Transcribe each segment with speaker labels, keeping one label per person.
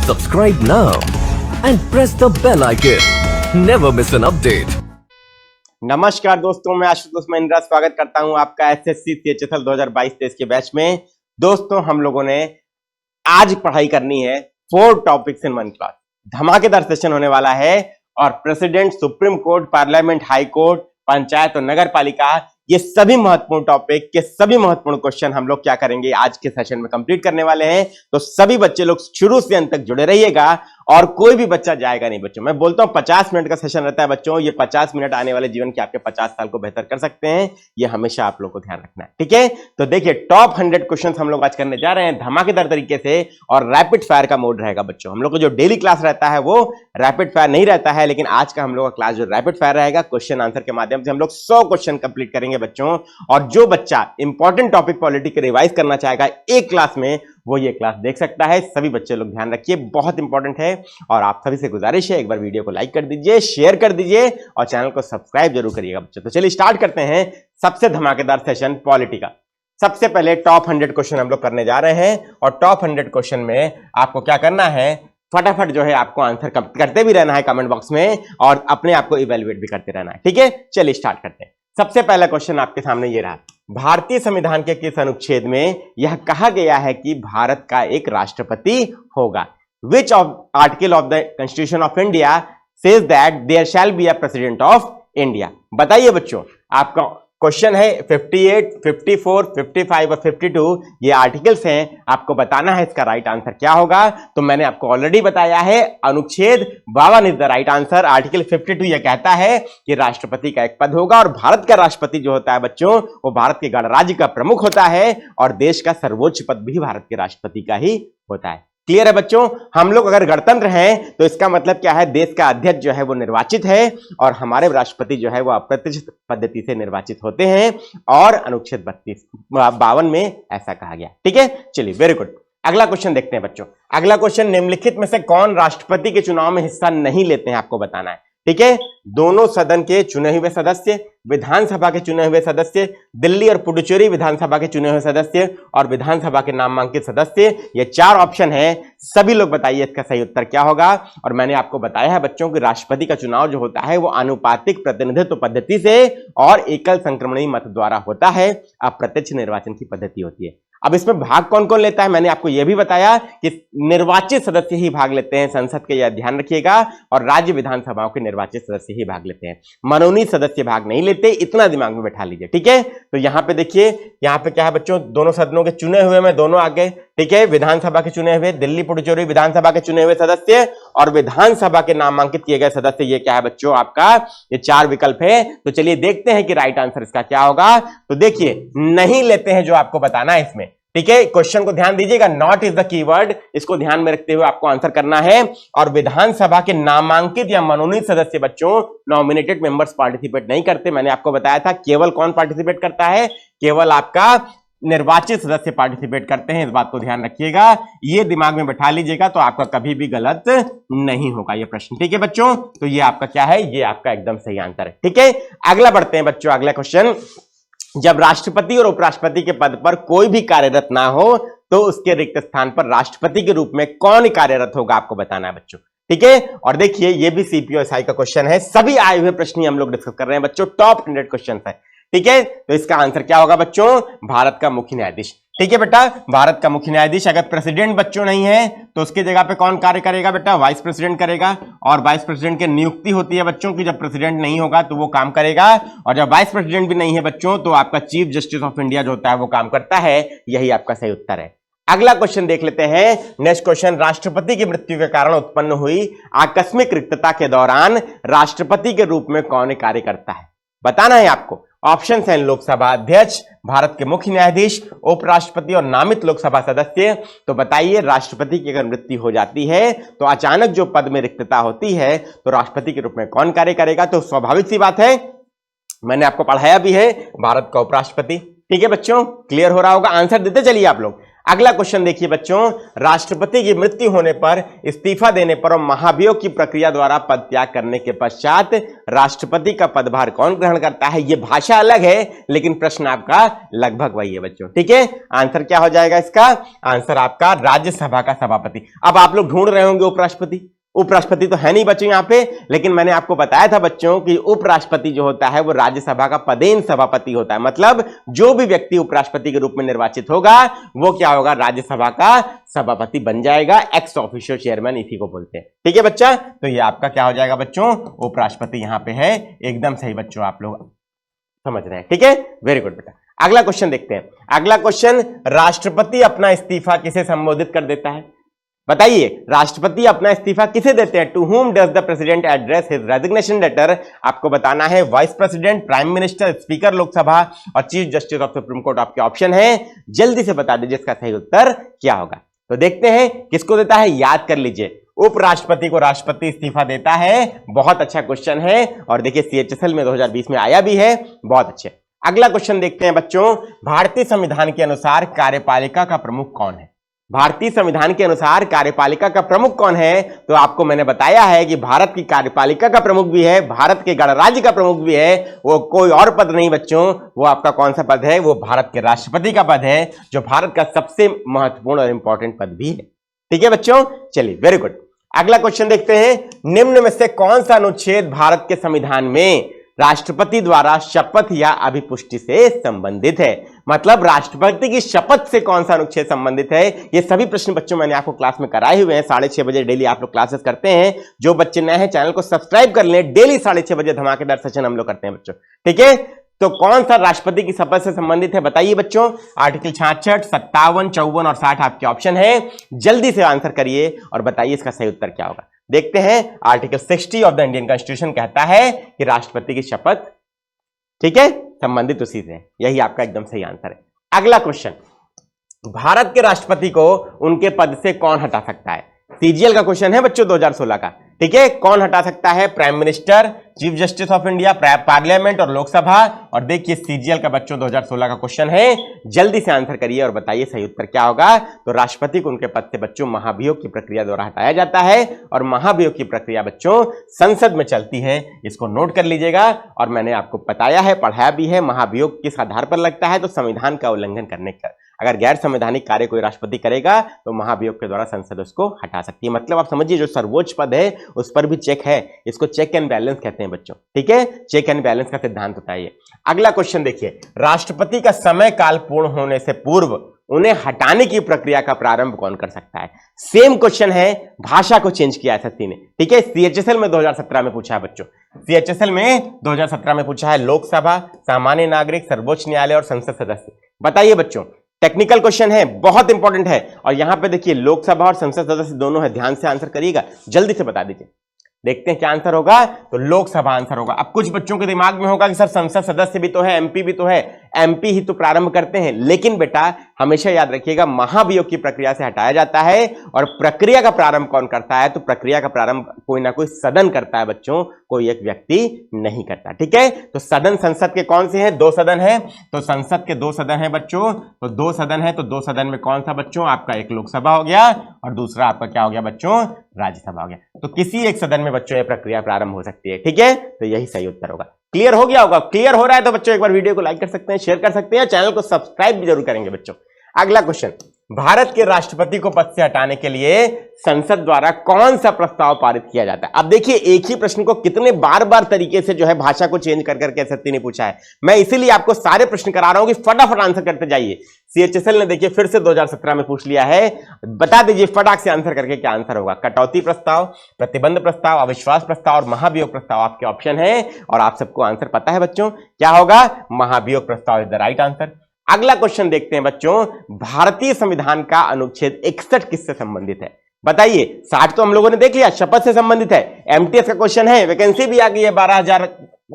Speaker 1: Subscribe now and press the bell icon. Never miss an update.
Speaker 2: नमस्कार दोस्तों, मैं आशुतोष महिंद्रा स्वागत करता हूं आपका एसएससी CHSL 2022-23 के बैच में। दोस्तों, हम लोगों ने आज पढ़ाई करनी है 4 टॉपिक्स इन 1 क्लास। धमाकेदार सेशन होने वाला है और president, supreme court, parliament, high court, panchayat और नगर पालिका, ये सभी महत्वपूर्ण टॉपिक के सभी महत्वपूर्ण क्वेश्चन हम लोग क्या करेंगे आज के सेशन में कंप्लीट करने वाले हैं। तो सभी बच्चे लोग शुरू से अंत तक जुड़े रहिएगा और कोई भी बच्चा जाएगा नहीं। बच्चों, मैं बोलता हूं 50 मिनट का सेशन रहता है बच्चों। ये 50 मिनट आने वाले जीवन के आपके 50 साल को बेहतर कर सकते हैं। ये हमेशा आप लोग को ध्यान रखना है, ठीक है। तो देखिए, टॉप 100 क्वेश्चन हम लोग आज करने जा रहे हैं धमाकेदार तरीके से और रैपिड फायर का मोड रहेगा बच्चों। हम लोग को जो डेली क्लास रहता है वो रैपिड फायर नहीं रहता है, लेकिन आज का हम लोग का क्लास जो रैपिड फायर रहेगा, क्वेश्चन आंसर के माध्यम से हम लोग 100 क्वेश्चन कंप्लीट करेंगे बच्चों। और जो बच्चा इंपॉर्टेंट टॉपिक पॉलिटी के रिवाइज करना चाहेगा एक क्लास में, वो ये क्लास देख सकता है। सभी बच्चे लोग ध्यान रखिए, बहुत इंपॉर्टेंट है। और आप सभी से गुजारिश है, एक बार वीडियो को लाइक कर दीजिए, शेयर कर दीजिए और चैनल को सब्सक्राइब जरूर करिएगा बच्चों। तो चलिए स्टार्ट करते हैं सबसे धमाकेदार सेशन पॉलिटी का। सबसे पहले टॉप 100 क्वेश्चन हम लोग करने जा रहे हैं और टॉप 100 क्वेश्चन में आपको क्या करना है, फटाफट जो है आपको आंसर करते भी रहना है कमेंट बॉक्स में और अपने आप को इवेल्युएट भी करते रहना है, ठीक है। चलिए स्टार्ट करते हैं। सबसे पहला क्वेश्चन आपके सामने ये रहा, भारतीय संविधान के किस अनुच्छेद में यह कहा गया है कि भारत का एक राष्ट्रपति होगा? Which article of the constitution of India says that there shall be a president of India? बताइए बच्चों, आपका क्वेश्चन है 58, 54, 55 और 52 ये आर्टिकल्स हैं। आपको बताना है इसका राइट आंसर क्या होगा। तो मैंने आपको ऑलरेडी बताया है, अनुच्छेद 52 is the right answer. Article 52 ये कहता है कि राष्ट्रपति का एक पद होगा और भारत का राष्ट्रपति जो होता है बच्चों, वो भारत के गणराज्य का प्रमुख होता है और देश का सर्वोच्च पद भी भारत के राष्ट्रपति का ही होता है। क्लियर है बच्चों? हम लोग अगर गणतंत्र हैं तो इसका मतलब क्या है, देश का अध्यक्ष जो है वो निर्वाचित है और हमारे राष्ट्रपति जो है वो अप्रत्यक्ष पद्धति से निर्वाचित होते हैं और अनुच्छेद 52 में ऐसा कहा गया, ठीक है। चलिए, वेरी गुड। अगला क्वेश्चन देखते हैं बच्चों। अगला क्वेश्चन, निम्नलिखित में से कौन राष्ट्रपति के चुनाव में हिस्सा नहीं लेते हैं, आपको बताना है, ठीक है। दोनों सदन के चुने हुए सदस्य, विधानसभा के चुने हुए सदस्य, दिल्ली और पुडुचेरी विधानसभा के चुने हुए सदस्य और विधानसभा के नामांकित सदस्य, ये 4 ऑप्शन है। सभी लोग बताइए इसका सही उत्तर क्या होगा। और मैंने आपको बताया है बच्चों कि राष्ट्रपति का चुनाव जो होता है वो आनुपातिक प्रतिनिधित्व पद्धति से और एकल संक्रमणीय मत द्वारा होता है, अप्रत्यक्ष निर्वाचन की पद्धति होती है। अब इसमें भाग कौन कौन लेता है, मैंने आपको यह भी बताया कि निर्वाचित सदस्य ही भाग लेते हैं संसद के, यह ध्यान रखिएगा। और राज्य विधानसभाओं के निर्वाचित सदस्य ही भाग लेते हैं, मनोनीत सदस्य भाग नहीं लेते, इतना दिमाग में बैठा लीजिए, ठीक है। तो यहां पे देखिए, यहां पे क्या है बच्चों, दोनों सदनों के चुने हुए में दोनों आगे, ठीक है। विधानसभा के चुने हुए, दिल्ली पुडुचेरी विधानसभा के चुने हुए सदस्य और विधानसभा के नामांकित किए गए सदस्य, ये क्या है बच्चों आपका, ये 4 विकल्प है। तो चलिए देखते हैं कि राइट आंसर इसका क्या होगा। तो देखिए, नहीं लेते हैं जो आपको बताना है इसमें, ठीक है। क्वेश्चन को ध्यान दीजिएगा, नॉट इज द कीवर्ड, इसको ध्यान में रखते हुए आपको आंसर करना है। और विधानसभा के नामांकित या मनोनीत सदस्य बच्चों, नॉमिनेटेड मेंबर्स पार्टिसिपेट नहीं करते। मैंने आपको बताया था केवल कौन पार्टिसिपेट करता है, केवल आपका निर्वाचित सदस्य पार्टिसिपेट करते हैं। इस बात को ध्यान रखिएगा, ये दिमाग में बैठा लीजिएगा, तो आपका कभी भी गलत नहीं होगा ये प्रश्न, ठीक है बच्चों। तो ये आपका क्या है, ये आपका एकदम सही आंसर है, ठीक है। अगला बढ़ते हैं बच्चों, अगला क्वेश्चन, जब राष्ट्रपति और उपराष्ट्रपति के पद पर कोई भी कार्यरत ना हो तो उसके रिक्त स्थान पर राष्ट्रपति के रूप में कौन कार्यरत होगा, आपको बताना है बच्चों, ठीक है। और देखिए, ये भी CPO/SI का क्वेश्चन है, सभी आए हुए प्रश्न हम लोग डिस्कस कर रहे हैं बच्चों, टॉप 100 क्वेश्चन है, ठीक है। तो इसका आंसर क्या होगा बच्चों, भारत का मुख्य न्यायाधीश, ठीक है बेटा। भारत का मुख्य न्यायाधीश, अगर प्रेसिडेंट बच्चों नहीं है तो उसकी जगह पे कौन कार्य करेगा बेटा, वाइस प्रेसिडेंट करेगा। और वाइस प्रेसिडेंट की नियुक्ति होती है बच्चों की, जब प्रेसिडेंट नहीं होगा तो वो काम करेगा। और जब वाइस प्रेसिडेंट भी नहीं है बच्चों, तो आपका चीफ जस्टिस ऑफ इंडिया जो होता है वो काम करता है। यही आपका सही उत्तर है। अगला क्वेश्चन देख लेते हैं। नेक्स्ट क्वेश्चन, राष्ट्रपति की मृत्यु के कारण उत्पन्न हुई आकस्मिक रिक्तता के दौरान राष्ट्रपति के रूप में कौन कार्य करता है, बताना है आपको। ऑप्शन हैं, लोकसभा अध्यक्ष, भारत के मुख्य न्यायाधीश, उपराष्ट्रपति और नामित लोकसभा सदस्य। तो बताइए, राष्ट्रपति की अगर मृत्यु हो जाती है तो अचानक जो पद में रिक्तता होती है तो राष्ट्रपति के रूप में कौन कार्य करेगा? तो स्वाभाविक सी बात है, मैंने आपको पढ़ाया भी है, भारत का उपराष्ट्रपति, ठीक है बच्चों। क्लियर हो रहा होगा, आंसर देते चलिए आप लोग। अगला क्वेश्चन देखिए बच्चों, राष्ट्रपति की मृत्यु होने पर, इस्तीफा देने पर और महाभियोग की प्रक्रिया द्वारा पद त्याग करने के पश्चात राष्ट्रपति का पदभार कौन ग्रहण करता है? यह भाषा अलग है लेकिन प्रश्न आपका लगभग वही है बच्चों। ठीक है, आंसर क्या हो जाएगा इसका? आंसर आपका राज्यसभा का सभापति। अब आप लोग ढूंढ रहे होंगे उपराष्ट्रपति, उपराष्ट्रपति तो है नहीं बच्चों यहां पे, लेकिन मैंने आपको बताया था बच्चों कि उपराष्ट्रपति जो होता है वो राज्यसभा का पदेन सभापति होता है। मतलब जो भी व्यक्ति उपराष्ट्रपति के रूप में निर्वाचित होगा वो क्या होगा? राज्यसभा का सभापति बन जाएगा, एक्स ऑफिशियो चेयरमैन इसी को बोलते हैं। ठीक है बच्चा, तो ये आपका क्या हो जाएगा बच्चों? उपराष्ट्रपति यहां पे है। एकदम सही बच्चों, आप लोग समझ रहे हैं। ठीक है, वेरी गुड बेटा। अगला क्वेश्चन देखते हैं। अगला क्वेश्चन, राष्ट्रपति अपना इस्तीफा किसे संबोधित कर देता है? बताइए, राष्ट्रपति अपना इस्तीफा किसे देते हैं? To whom does the president address his resignation letter? आपको बताना है vice president, prime minister, speaker Lok Sabha और chief justice of supreme court आपके ऑप्शन है। जल्दी से बता दीजिए इसका सही उत्तर क्या होगा। तो देखते हैं किसको देता है, याद कर लीजिए, उपराष्ट्रपति को राष्ट्रपति इस्तीफा देता है। बहुत अच्छा क्वेश्चन है और देखिए CHSL में 2020 में आया भी है। बहुत अच्छे। अगला क्वेश्चन देखते हैं बच्चों, भारतीय संविधान के अनुसार कार्यपालिका का प्रमुख कौन है? भारतीय संविधान के अनुसार कार्यपालिका का प्रमुख कौन है? तो आपको मैंने बताया है कि भारत की कार्यपालिका का प्रमुख भी है, भारत के गणराज्य का प्रमुख भी है। वो कोई और पद नहीं बच्चों, वो आपका कौन सा पद है? वो भारत के राष्ट्रपति का पद है, जो भारत का सबसे महत्वपूर्ण और इंपॉर्टेंट पद भी है। ठीक है बच्चों, चलिए वेरी गुड। अगला क्वेश्चन देखते हैं, निम्न में से कौन सा अनुच्छेद भारत के संविधान में राष्ट्रपति द्वारा शपथ या अभिपुष्टि से संबंधित है? मतलब राष्ट्रपति की शपथ से कौन सा अनुच्छेद संबंधित है? ये सभी प्रश्न बच्चों मैंने आपको क्लास में कराए हुए हैं। 6:30 बजे डेली आप लोग क्लासेस करते हैं। जो बच्चे नए हैं चैनल को सब्सक्राइब कर लें। डेली 6:30 बजे धमाकेदार सेशन हम लोग करते हैं बच्चों। ठीक है, तो कौन सा राष्ट्रपति की शपथ से संबंधित है बताइए बच्चों? आर्टिकल 66, 57, 54 और 60 आपके ऑप्शन है। जल्दी से आंसर करिए और बताइए इसका सही उत्तर क्या होगा। देखते हैं, article 60 of the Indian constitution कहता है कि राष्ट्रपति की शपथ, ठीक है, संबंधित उसी से। यही आपका एकदम सही आंसर है। अगला क्वेश्चन, भारत के राष्ट्रपति को उनके पद से कौन हटा सकता है? CGL का क्वेश्चन है बच्चों 2016 का। ठीक है, कौन हटा सकता है? Prime minister, chief justice of India, parliament और लोकसभा। और देखिए CGL का बच्चों 2016 का क्वेश्चन है। जल्दी से आंसर करिए और बताइए सही उत्तर क्या होगा। तो राष्ट्रपति को उनके पद से बच्चों महाभियोग की प्रक्रिया द्वारा हटाया जाता है और महाभियोग की प्रक्रिया बच्चों संसद में चलती है। इसको नोट कर लीजिएगा। और मैंने आपको बताया है, पढ़ाया भी है, महाभियोग किस आधार पर लगता है? तो संविधान का उल्लंघन करने का। अगर गैर संवैधानिक कार्य कोई राष्ट्रपति करेगा तो महाभियोग के द्वारा संसद उसको हटा सकती है। मतलब आप समझिए, जो सर्वोच्च पद है उस पर भी चेक है। इसको चेक एंड बैलेंस कहते हैं बच्चों। ठीक है, चेक एंड बैलेंस का सिद्धांत होता है ये। अगला क्वेश्चन देखिए, राष्ट्रपति का समय काल पूर्ण होने से पूर्व उन्हें हटाने की प्रक्रिया का प्रारंभ कौन कर सकता है? सेम क्वेश्चन है, भाषा को चेंज किया है SSC ने। ठीक है, CHSL में 2017 में पूछा है बच्चों। CHSL में 2017 में पूछा है लोकसभा, सामान्य नागरिक, सर्वोच्च न्यायालय और संसद सदस्य। बताइए बच्चों, टेक्निकल क्वेश्चन है, बहुत इंपॉर्टेंट है। और यहां पे देखिए लोकसभा और संसद सदस्य दोनों है। ध्यान से आंसर करिएगा, जल्दी से बता दीजिए। देखते हैं क्या आंसर होगा। तो लोकसभा आंसर होगा। अब कुछ बच्चों के दिमाग में होगा कि सर संसद सदस्य भी तो है, MP भी तो है, MP ही तो प्रारंभ करते हैं। लेकिन बेटा हमेशा याद रखिएगा, महाभियोग की प्रक्रिया से हटाया जाता है। और प्रक्रिया का प्रारंभ कौन करता है? तो प्रक्रिया का प्रारंभ कोई ना कोई सदन करता है बच्चों, कोई एक व्यक्ति नहीं करता। ठीक है, तो सदन संसद के कौन से हैं? 2 सदन है। तो संसद के 2 सदन है बच्चों। तो 2 सदन है, तो 2 सदन में कौन सा बच्चों? आपका एक लोकसभा हो गया और दूसरा आपका क्या हो गया बच्चों? राज्यसभा हो गया। तो किसी एक सदन में बच्चों यह प्रक्रिया प्रारंभ हो सकती है। ठीक है, तो यही सही उत्तर होगा। क्लियर हो गया होगा? क्लियर हो रहा है तो बच्चों एक बार वीडियो को लाइक कर सकते हैं, शेयर कर सकते हैं, चैनल को सब्सक्राइब भी जरूर करेंगे बच्चों। अगला क्वेश्चन, भारत के राष्ट्रपति को पद से हटाने के लिए संसद द्वारा कौन सा प्रस्ताव पारित किया जाता है? अब देखिए, एक ही प्रश्न को कितने बार बार तरीके से जो है भाषा को चेंज कर करके SSC ने पूछा है। मैं इसीलिए आपको सारे प्रश्न करा रहा हूं कि फटाफट आंसर करते जाइए। CHSL ने देखिए फिर से 2017 में पूछ लिया है। बता दीजिए फटाक से आंसर करके क्या आंसर होगा। कटौती प्रस्ताव, प्रतिबंध प्रस्ताव, अविश्वास प्रस्ताव और महाभियोग प्रस्ताव आपके ऑप्शन है। और आप सबको आंसर पता है बच्चों, क्या होगा? महाभियोग प्रस्ताव इज द राइट आंसर। अगला क्वेश्चन देखते हैं बच्चों, भारतीय संविधान का अनुच्छेद 61 किससे संबंधित है? बताइए। 60 तो हम लोगों ने देख लिया, शपथ से संबंधित है। MTS का क्वेश्चन है, वैकेंसी भी आ गई है, 12,000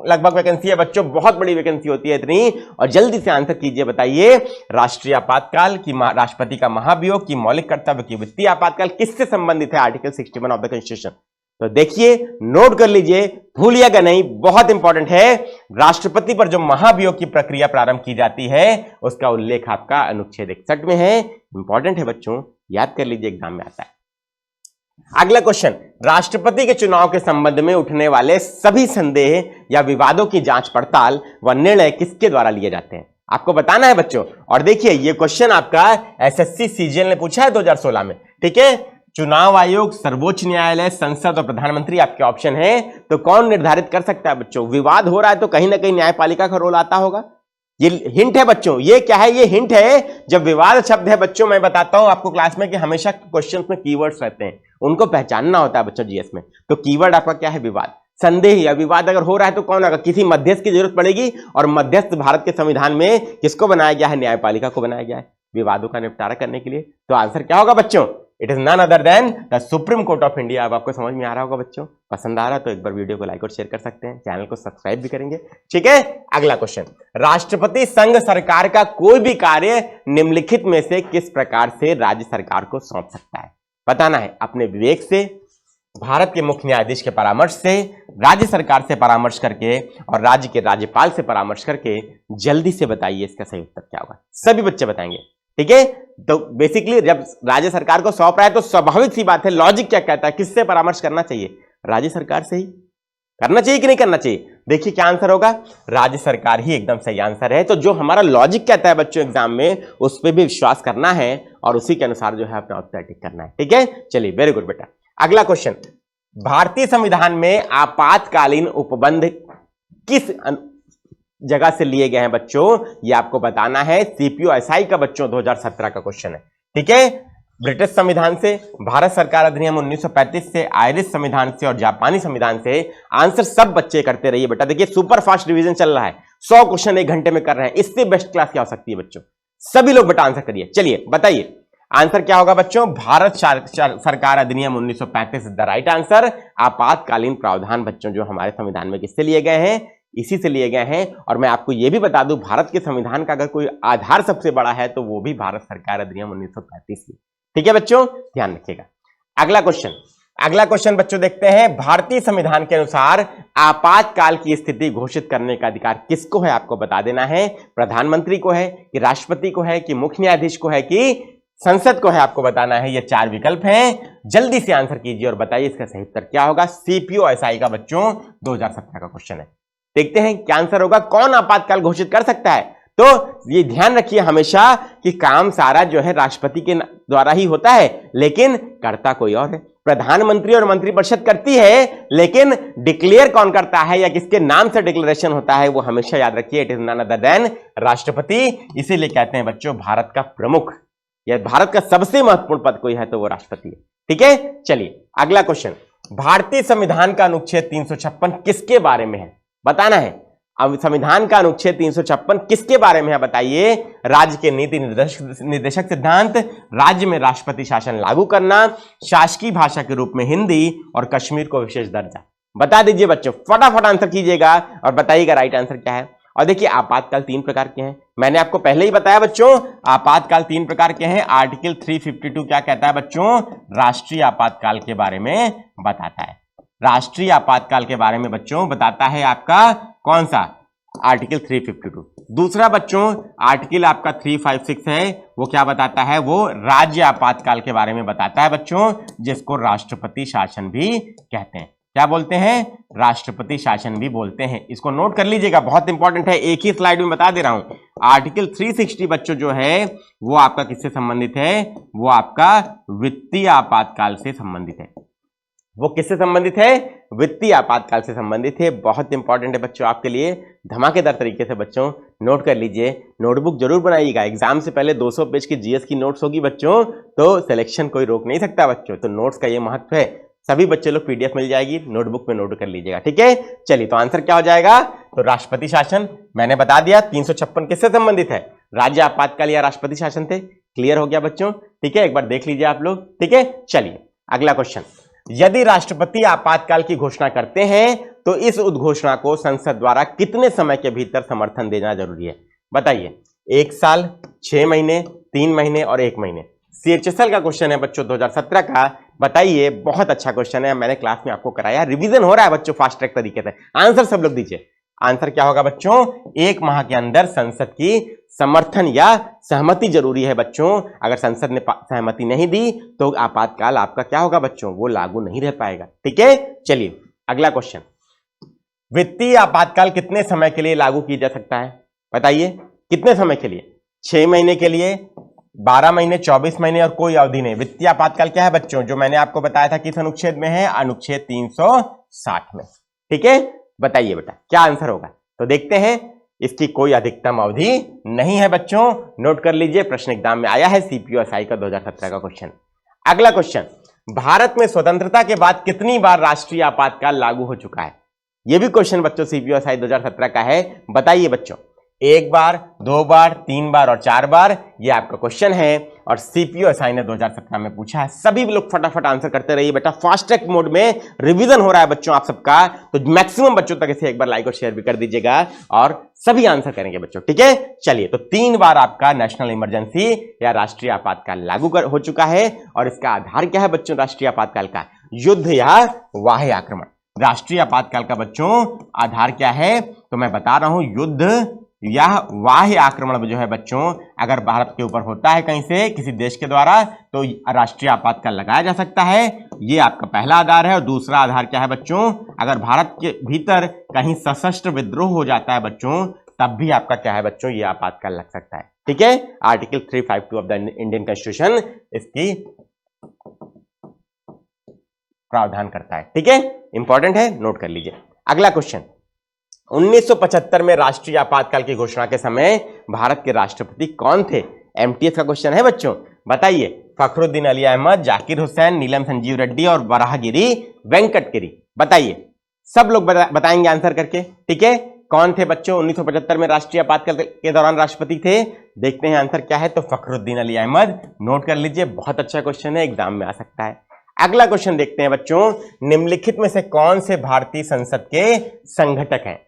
Speaker 2: लगभग वैकेंसी है बच्चों, बहुत बड़ी वैकेंसी होती है इतनी। और जल्दी से आंसर कीजिए, बताइए राष्ट्रीय आपातकाल की, राष्ट्रपति का महाभियोग की, मौलिक कर्तव्य की, वित्तीय आपातकाल किससे संबंधित है? Article 61 of the constitution. तो देखिए, नोट कर लीजिए, भूलिएगा नहीं, बहुत इंपॉर्टेंट है। राष्ट्रपति पर जो महाभियोग की प्रक्रिया प्रारंभ की जाती है उसका उल्लेख आपका अनुच्छेद 61 में है। इंपॉर्टेंट है बच्चों, याद कर लीजिए, एग्जाम में आता है। अगला क्वेश्चन, राष्ट्रपति के चुनाव के संबंध में उठने वाले सभी संदेह या विवादों की जांच पड़ताल व निर्णय किसके द्वारा लिए जाते हैं, आपको बताना है बच्चों। और देखिए, ये क्वेश्चन आपका एसएससी सीजीएल ने पूछा है 2016 में, ठीक है। चुनाव आयोग, सर्वोच्च न्यायालय, संसद और प्रधानमंत्री आपके ऑप्शन है। तो कौन निर्धारित कर सकता है बच्चों? विवाद हो रहा है तो कहीं ना कहीं न्यायपालिका का रोल आता होगा। ये हिंट है बच्चों, ये क्या है? ये हिंट है। जब विवाद शब्द है बच्चों, मैं बताता हूं आपको क्लास में कि हमेशा क्वेश्चंस में कीवर्ड्स रहते हैं, उनको पहचानना होता है बच्चों जीएस में। तो कीवर्ड आपका क्या है? विवाद, संदेह या विवाद अगर हो रहा है तो कौन होगा? किसी मध्यस्थ की जरूरत पड़ेगी, और मध्यस्थ भारत के संविधान में किसको बनाया गया है? न्यायपालिका को बनाया गया है विवादों का निपटारा करने के लिए। तो आंसर क्या होगा बच्चों? It is none other than the supreme court of India. अब आपको समझ में आ रहा होगा बच्चों। पसंद आ रहा तो एक बार वीडियो को लाइक और शेयर कर सकते हैं, चैनल को सब्सक्राइब भी करेंगे, ठीक है। अगला क्वेश्चन, राष्ट्रपति संघ सरकार का कोई भी कार्य निम्नलिखित में से किस प्रकार से राज्य सरकार को सौंप सकता है? बताना है। अपने विवेक से, भारत के मुख्य न्यायाधीश के परामर्श से, राज्य सरकार से परामर्श करके, और राज्य के राज्यपाल से परामर्श करके। जल्दी से बताइए इसका सही उत्तर क्या होगा। सभी बच्चे बताएंगे, ठीक है। तो बेसिकली जब राज्य सरकार को सौंप रहा है तो स्वाभाविक सी बात है, लॉजिक क्या कहता है, किससे परामर्श करना चाहिए? राज्य सरकार से ही करना चाहिए कि नहीं करना चाहिए? देखिए क्या आंसर होगा, राज्य सरकार ही एकदम सही आंसर है। तो जो हमारा लॉजिक कहता है बच्चों एग्जाम में, उस पर भी विश्वास करना है और उसी के अनुसार जो है अपना उत्तर टिक करना है, ठीक है। चलिए, वेरी गुड बेटा। अगला क्वेश्चन, भारतीय संविधान में आपातकालीन उपबंध किस जगह से लिए गए हैं बच्चों? ये आपको बताना है। सीपीओएसआई का बच्चों 2017 का क्वेश्चन है, ठीक है। ब्रिटिश संविधान से, भारत सरकार अधिनियम 1935 से, आयरिश संविधान से और जापानी संविधान से। आंसर सब बच्चे करते रहिए बेटा। देखिए सुपर फास्ट रिवीजन चल रहा है, 100 क्वेश्चन 1 घंटे में कर रहे हैं। इससे बेस्ट क्लास क्या हो सकती है बच्चों? सभी लोग बेटा आंसर करिए। चलिए बताइए आंसर क्या होगा बच्चों? भारत सरकार अधिनियम 1935 इज द राइट आंसर। आपातकालीन प्रावधान बच्चों जो हमारे संविधान में किससे लिए गए हैं? इसी से लिए गए हैं। और मैं आपको यह भी बता दूं, भारत के संविधान का अगर कोई आधार सबसे बड़ा है तो वो भी भारत सरकार अधिनियम 1935 की, ठीक है बच्चों, ध्यान रखिएगा। अगला क्वेश्चन बच्चों देखते हैं। भारतीय संविधान के अनुसार आपातकाल की स्थिति घोषित करने का अधिकार किसको है? आपको बता देना है। प्रधानमंत्री को है कि राष्ट्रपति को है कि मुख्य न्यायाधीश को है कि संसद को है? आपको बताना है। ये 4 विकल्प हैं, जल्दी से आंसर कीजिए और बताइए इसका सही उत्तर क्या होगा। सीपीओएसआई का बच्चों 2017 का क्वेश्चन है। देखते हैं क्या आंसर होगा। कौन आपातकाल घोषित कर सकता है? तो ये ध्यान रखिए हमेशा कि काम सारा जो है राष्ट्रपति के द्वारा ही होता है, लेकिन करता कोई और है। प्रधानमंत्री और मंत्रिपरिषद करती है, लेकिन डिक्लेयर कौन करता है या किसके नाम से डिक्लेरेशन होता है वो हमेशा याद रखिए। It is none other than राष्ट्रपति। इसीलिए कहते हैं बच्चों भारत का प्रमुख या भारत का सबसे महत्वपूर्ण पद कोई है तो वो राष्ट्रपति है, ठीक है। चलिए अगला क्वेश्चन, भारतीय संविधान का अनुच्छेद 356 किसके बारे में है? बताना है। अब संविधान का अनुच्छेद 356 किसके बारे में है बताइए? राज्य के नीति निर्देशक सिद्धांत, राज्य में राष्ट्रपति शासन लागू करना, शासकीय भाषा के रूप में हिंदी और कश्मीर को विशेष दर्जा। बता दीजिए बच्चों, फटाफट आंसर कीजिएगा और बताइएगा राइट आंसर क्या है। और देखिए आपातकाल 3 प्रकार के हैं, मैंने आपको पहले ही बताया बच्चों। आपातकाल 3 प्रकार के हैं। आर्टिकल 352 क्या कहता है बच्चों? राष्ट्रीय आपातकाल के बारे में बताता है। राष्ट्रीय आपातकाल के बारे में बच्चों बताता है आपका कौन सा? आर्टिकल 352। दूसरा बच्चों आर्टिकल आपका 356 है, वो क्या बताता है? वो राज्य आपातकाल के बारे में बताता है बच्चों, जिसको राष्ट्रपति शासन भी कहते हैं। क्या बोलते हैं? राष्ट्रपति शासन भी बोलते हैं। इसको नोट कर लीजिएगा, बहुत इंपॉर्टेंट है, एक ही स्लाइड में बता दे रहा हूं। आर्टिकल 360 बच्चों जो है वो आपका किससे संबंधित है? वो आपका वित्तीय आपातकाल से संबंधित है। वो किससे संबंधित है? वित्तीय आपातकाल से संबंधित है। बहुत इंपॉर्टेंट है बच्चों आपके लिए, धमाकेदार तरीके से बच्चों नोट कर लीजिए। नोटबुक जरूर बनाइएगा, एग्जाम से पहले 200 पेज की जीएस की नोट्स होगी बच्चों, तो सिलेक्शन कोई रोक नहीं सकता बच्चों। तो नोट्स का ये महत्व है। सभी बच्चे लोग पीडीएफ मिल जाएगी, नोटबुक में नोट कर लीजिएगा, ठीक है। चलिए तो आंसर क्या हो जाएगा? तो राष्ट्रपति शासन मैंने बता दिया। 356 किससे संबंधित है? राज्य आपातकाल या राष्ट्रपति शासन थे। क्लियर हो गया बच्चों, ठीक है। एक बार देख लीजिए आप लोग, ठीक है। चलिए अगला क्वेश्चन, यदि राष्ट्रपति आपातकाल की घोषणा करते हैं तो इस उद्घोषणा को संसद द्वारा कितने समय के भीतर समर्थन देना जरूरी है? बताइए। 1 साल, 6 महीने, 3 महीने और 1 महीने। सीएचएसएल का क्वेश्चन है बच्चों 2017 का। बताइए, बहुत अच्छा क्वेश्चन है, मैंने क्लास में आपको कराया, रिवीजन हो रहा है बच्चों फास्ट ट्रैक तरीके से। आंसर सब लोग दीजिए। आंसर क्या होगा बच्चों? 1 माह के अंदर संसद की समर्थन या सहमति जरूरी है बच्चों। अगर संसद ने सहमति नहीं दी तो आपातकाल आपका क्या होगा बच्चों? वो लागू नहीं रह पाएगा। ठीक है, चलिए अगला क्वेश्चन। वित्तीय आपातकाल कितने समय के लिए लागू किया जा सकता है? बताइए, कितने समय के लिए? 6 महीने के लिए, 12 महीने, 24 महीने और कोई अवधि नहीं। वित्तीय आपातकाल क्या है बच्चों? जो मैंने आपको बताया था किस अनुच्छेद में है? अनुच्छेद 360 में। ठीक है, बताइए बेटा क्या आंसर होगा? तो देखते हैं, इसकी कोई अधिकतम अवधि नहीं है बच्चों। नोट कर लीजिए, प्रश्न एग्जाम में आया है, सीपीओएसआई का 2017 का क्वेश्चन। अगला क्वेश्चन, भारत में स्वतंत्रता के बाद कितनी बार राष्ट्रीय आपातकाल लागू हो चुका है? यह भी क्वेश्चन बच्चों सीपीओएसआई 2017 का है। बताइए बच्चों, 1 बार, 2 बार, 3 बार और 4 बार, यह आपका क्वेश्चन है और सीपीओएसआई ने 2017 में पूछा है। सभी लोग फटाफट आंसर करते रहिए बेटा, फास्ट ट्रैक मोड में रिवीजन हो रहा है बच्चों आप सबका, तो मैक्सिमम बच्चों तक इसे एक बार लाइक और शेयर भी कर दीजिएगा और सभी आंसर करेंगे बच्चों। ठीक है, चलिए, तो 3 बार आपका नेशनल इमरजेंसी या राष्ट्रीय आपातकाल लागू हो चुका है और इसका आधार क्या है बच्चों? राष्ट्रीय आपातकाल का युद्ध या बाह्य आक्रमण। राष्ट्रीय आपातकाल का बच्चों आधार क्या है? तो मैं बता रहा हूं, युद्ध या बाह्य आक्रमण जो है बच्चों, अगर भारत के ऊपर होता है कहीं से किसी देश के द्वारा, तो राष्ट्रीय आपातकाल लगाया जा सकता है। ये आपका पहला आधार है। और दूसरा आधार क्या है बच्चों? अगर भारत के भीतर कहीं सशस्त्र विद्रोह हो जाता है बच्चों, तब भी आपका क्या है बच्चों? ये आपातकाल लग सकता है। ठीक है, article 352 of the Indian constitution इसकी प्रावधान करता है। ठीक है, इंपॉर्टेंट है, नोट कर लीजिए। अगला क्वेश्चन, 1975 में राष्ट्रीय आपातकाल की घोषणा के समय भारत के राष्ट्रपति कौन थे? एमटीएस का क्वेश्चन है बच्चों। बताइए, फखरुद्दीन अली अहमद, जाकिर हुसैन, नीलम संजीव रेड्डी और वराहगिरी वेंकटगिरी। बताइए, सब लोग बताएंगे आंसर करके। ठीक है, कौन थे बच्चों 1975 में राष्ट्रीय आपातकाल के दौरान राष्ट्रपति थे? देखते हैं आंसर क्या है। तो फखरुद्दीन अली अहमद, नोट कर लीजिए, बहुत अच्छा क्वेश्चन है, एग्जाम में आ सकता है। अगला क्वेश्चन देखते हैं बच्चों, निम्नलिखित में से कौन से भारतीय संसद के संघटक हैं?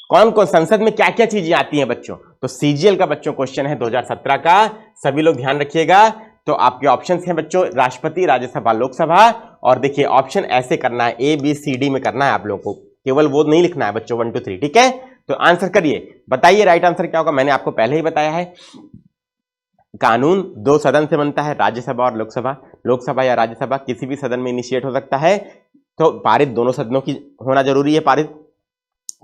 Speaker 2: कौन कौन संसद में क्या क्या चीजें आती हैं बच्चों? तो सीजीएल का बच्चों क्वेश्चन है 2017 का, सभी लोग ध्यान रखिएगा। तो आपके ऑप्शंस हैं बच्चों, राष्ट्रपति, राज्यसभा, लोकसभा। और देखिए ऑप्शन ऐसे करना है, ए बी सी डी में करना है आप लोगों को, केवल वो नहीं लिखना है बच्चों 1 2 3। ठीक है, तो आंसर करिए, बताइए राइट आंसर क्या होगा? मैंने आपको पहले ही बताया है, कानून 2 सदन से बनता है, राज्यसभा और लोकसभा। लोकसभा या राज्यसभा किसी भी सदन में इनिशिएट हो सकता है। तो पारित दोनों सदनों की होना जरूरी है,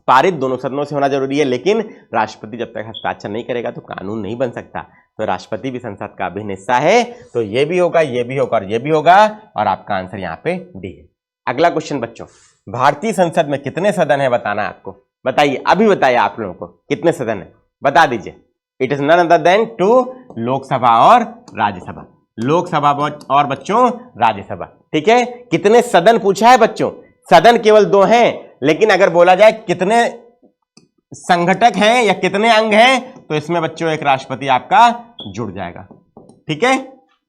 Speaker 2: पारित दोनों सदनों से होना जरूरी है। लेकिन राष्ट्रपति जब तक हस्ताक्षर नहीं करेगा तो कानून नहीं बन सकता। तो राष्ट्रपति भी संसद का अभिन्न हिस्सा है। तो ये भी होगा, ये भी होगा और ये भी होगा, और आपका आंसर यहाँ पे डी है। अगला क्वेश्चन बच्चों, भारतीय संसद में कितने सदन है बताना है आपको। बताइए, अभी बताइए आप लोगों को कितने सदन है, बता दीजिए। It is none other than 2, Lok Sabha और राज्यसभा। लोकसभा और बच्चों राज्यसभा। ठीक है, कितने सदन पूछा है बच्चों? सदन केवल 2 हैं, लेकिन अगर बोला जाए कितने संघटक हैं या कितने अंग हैं, तो इसमें बच्चों एक राष्ट्रपति आपका जुड़ जाएगा। ठीक है,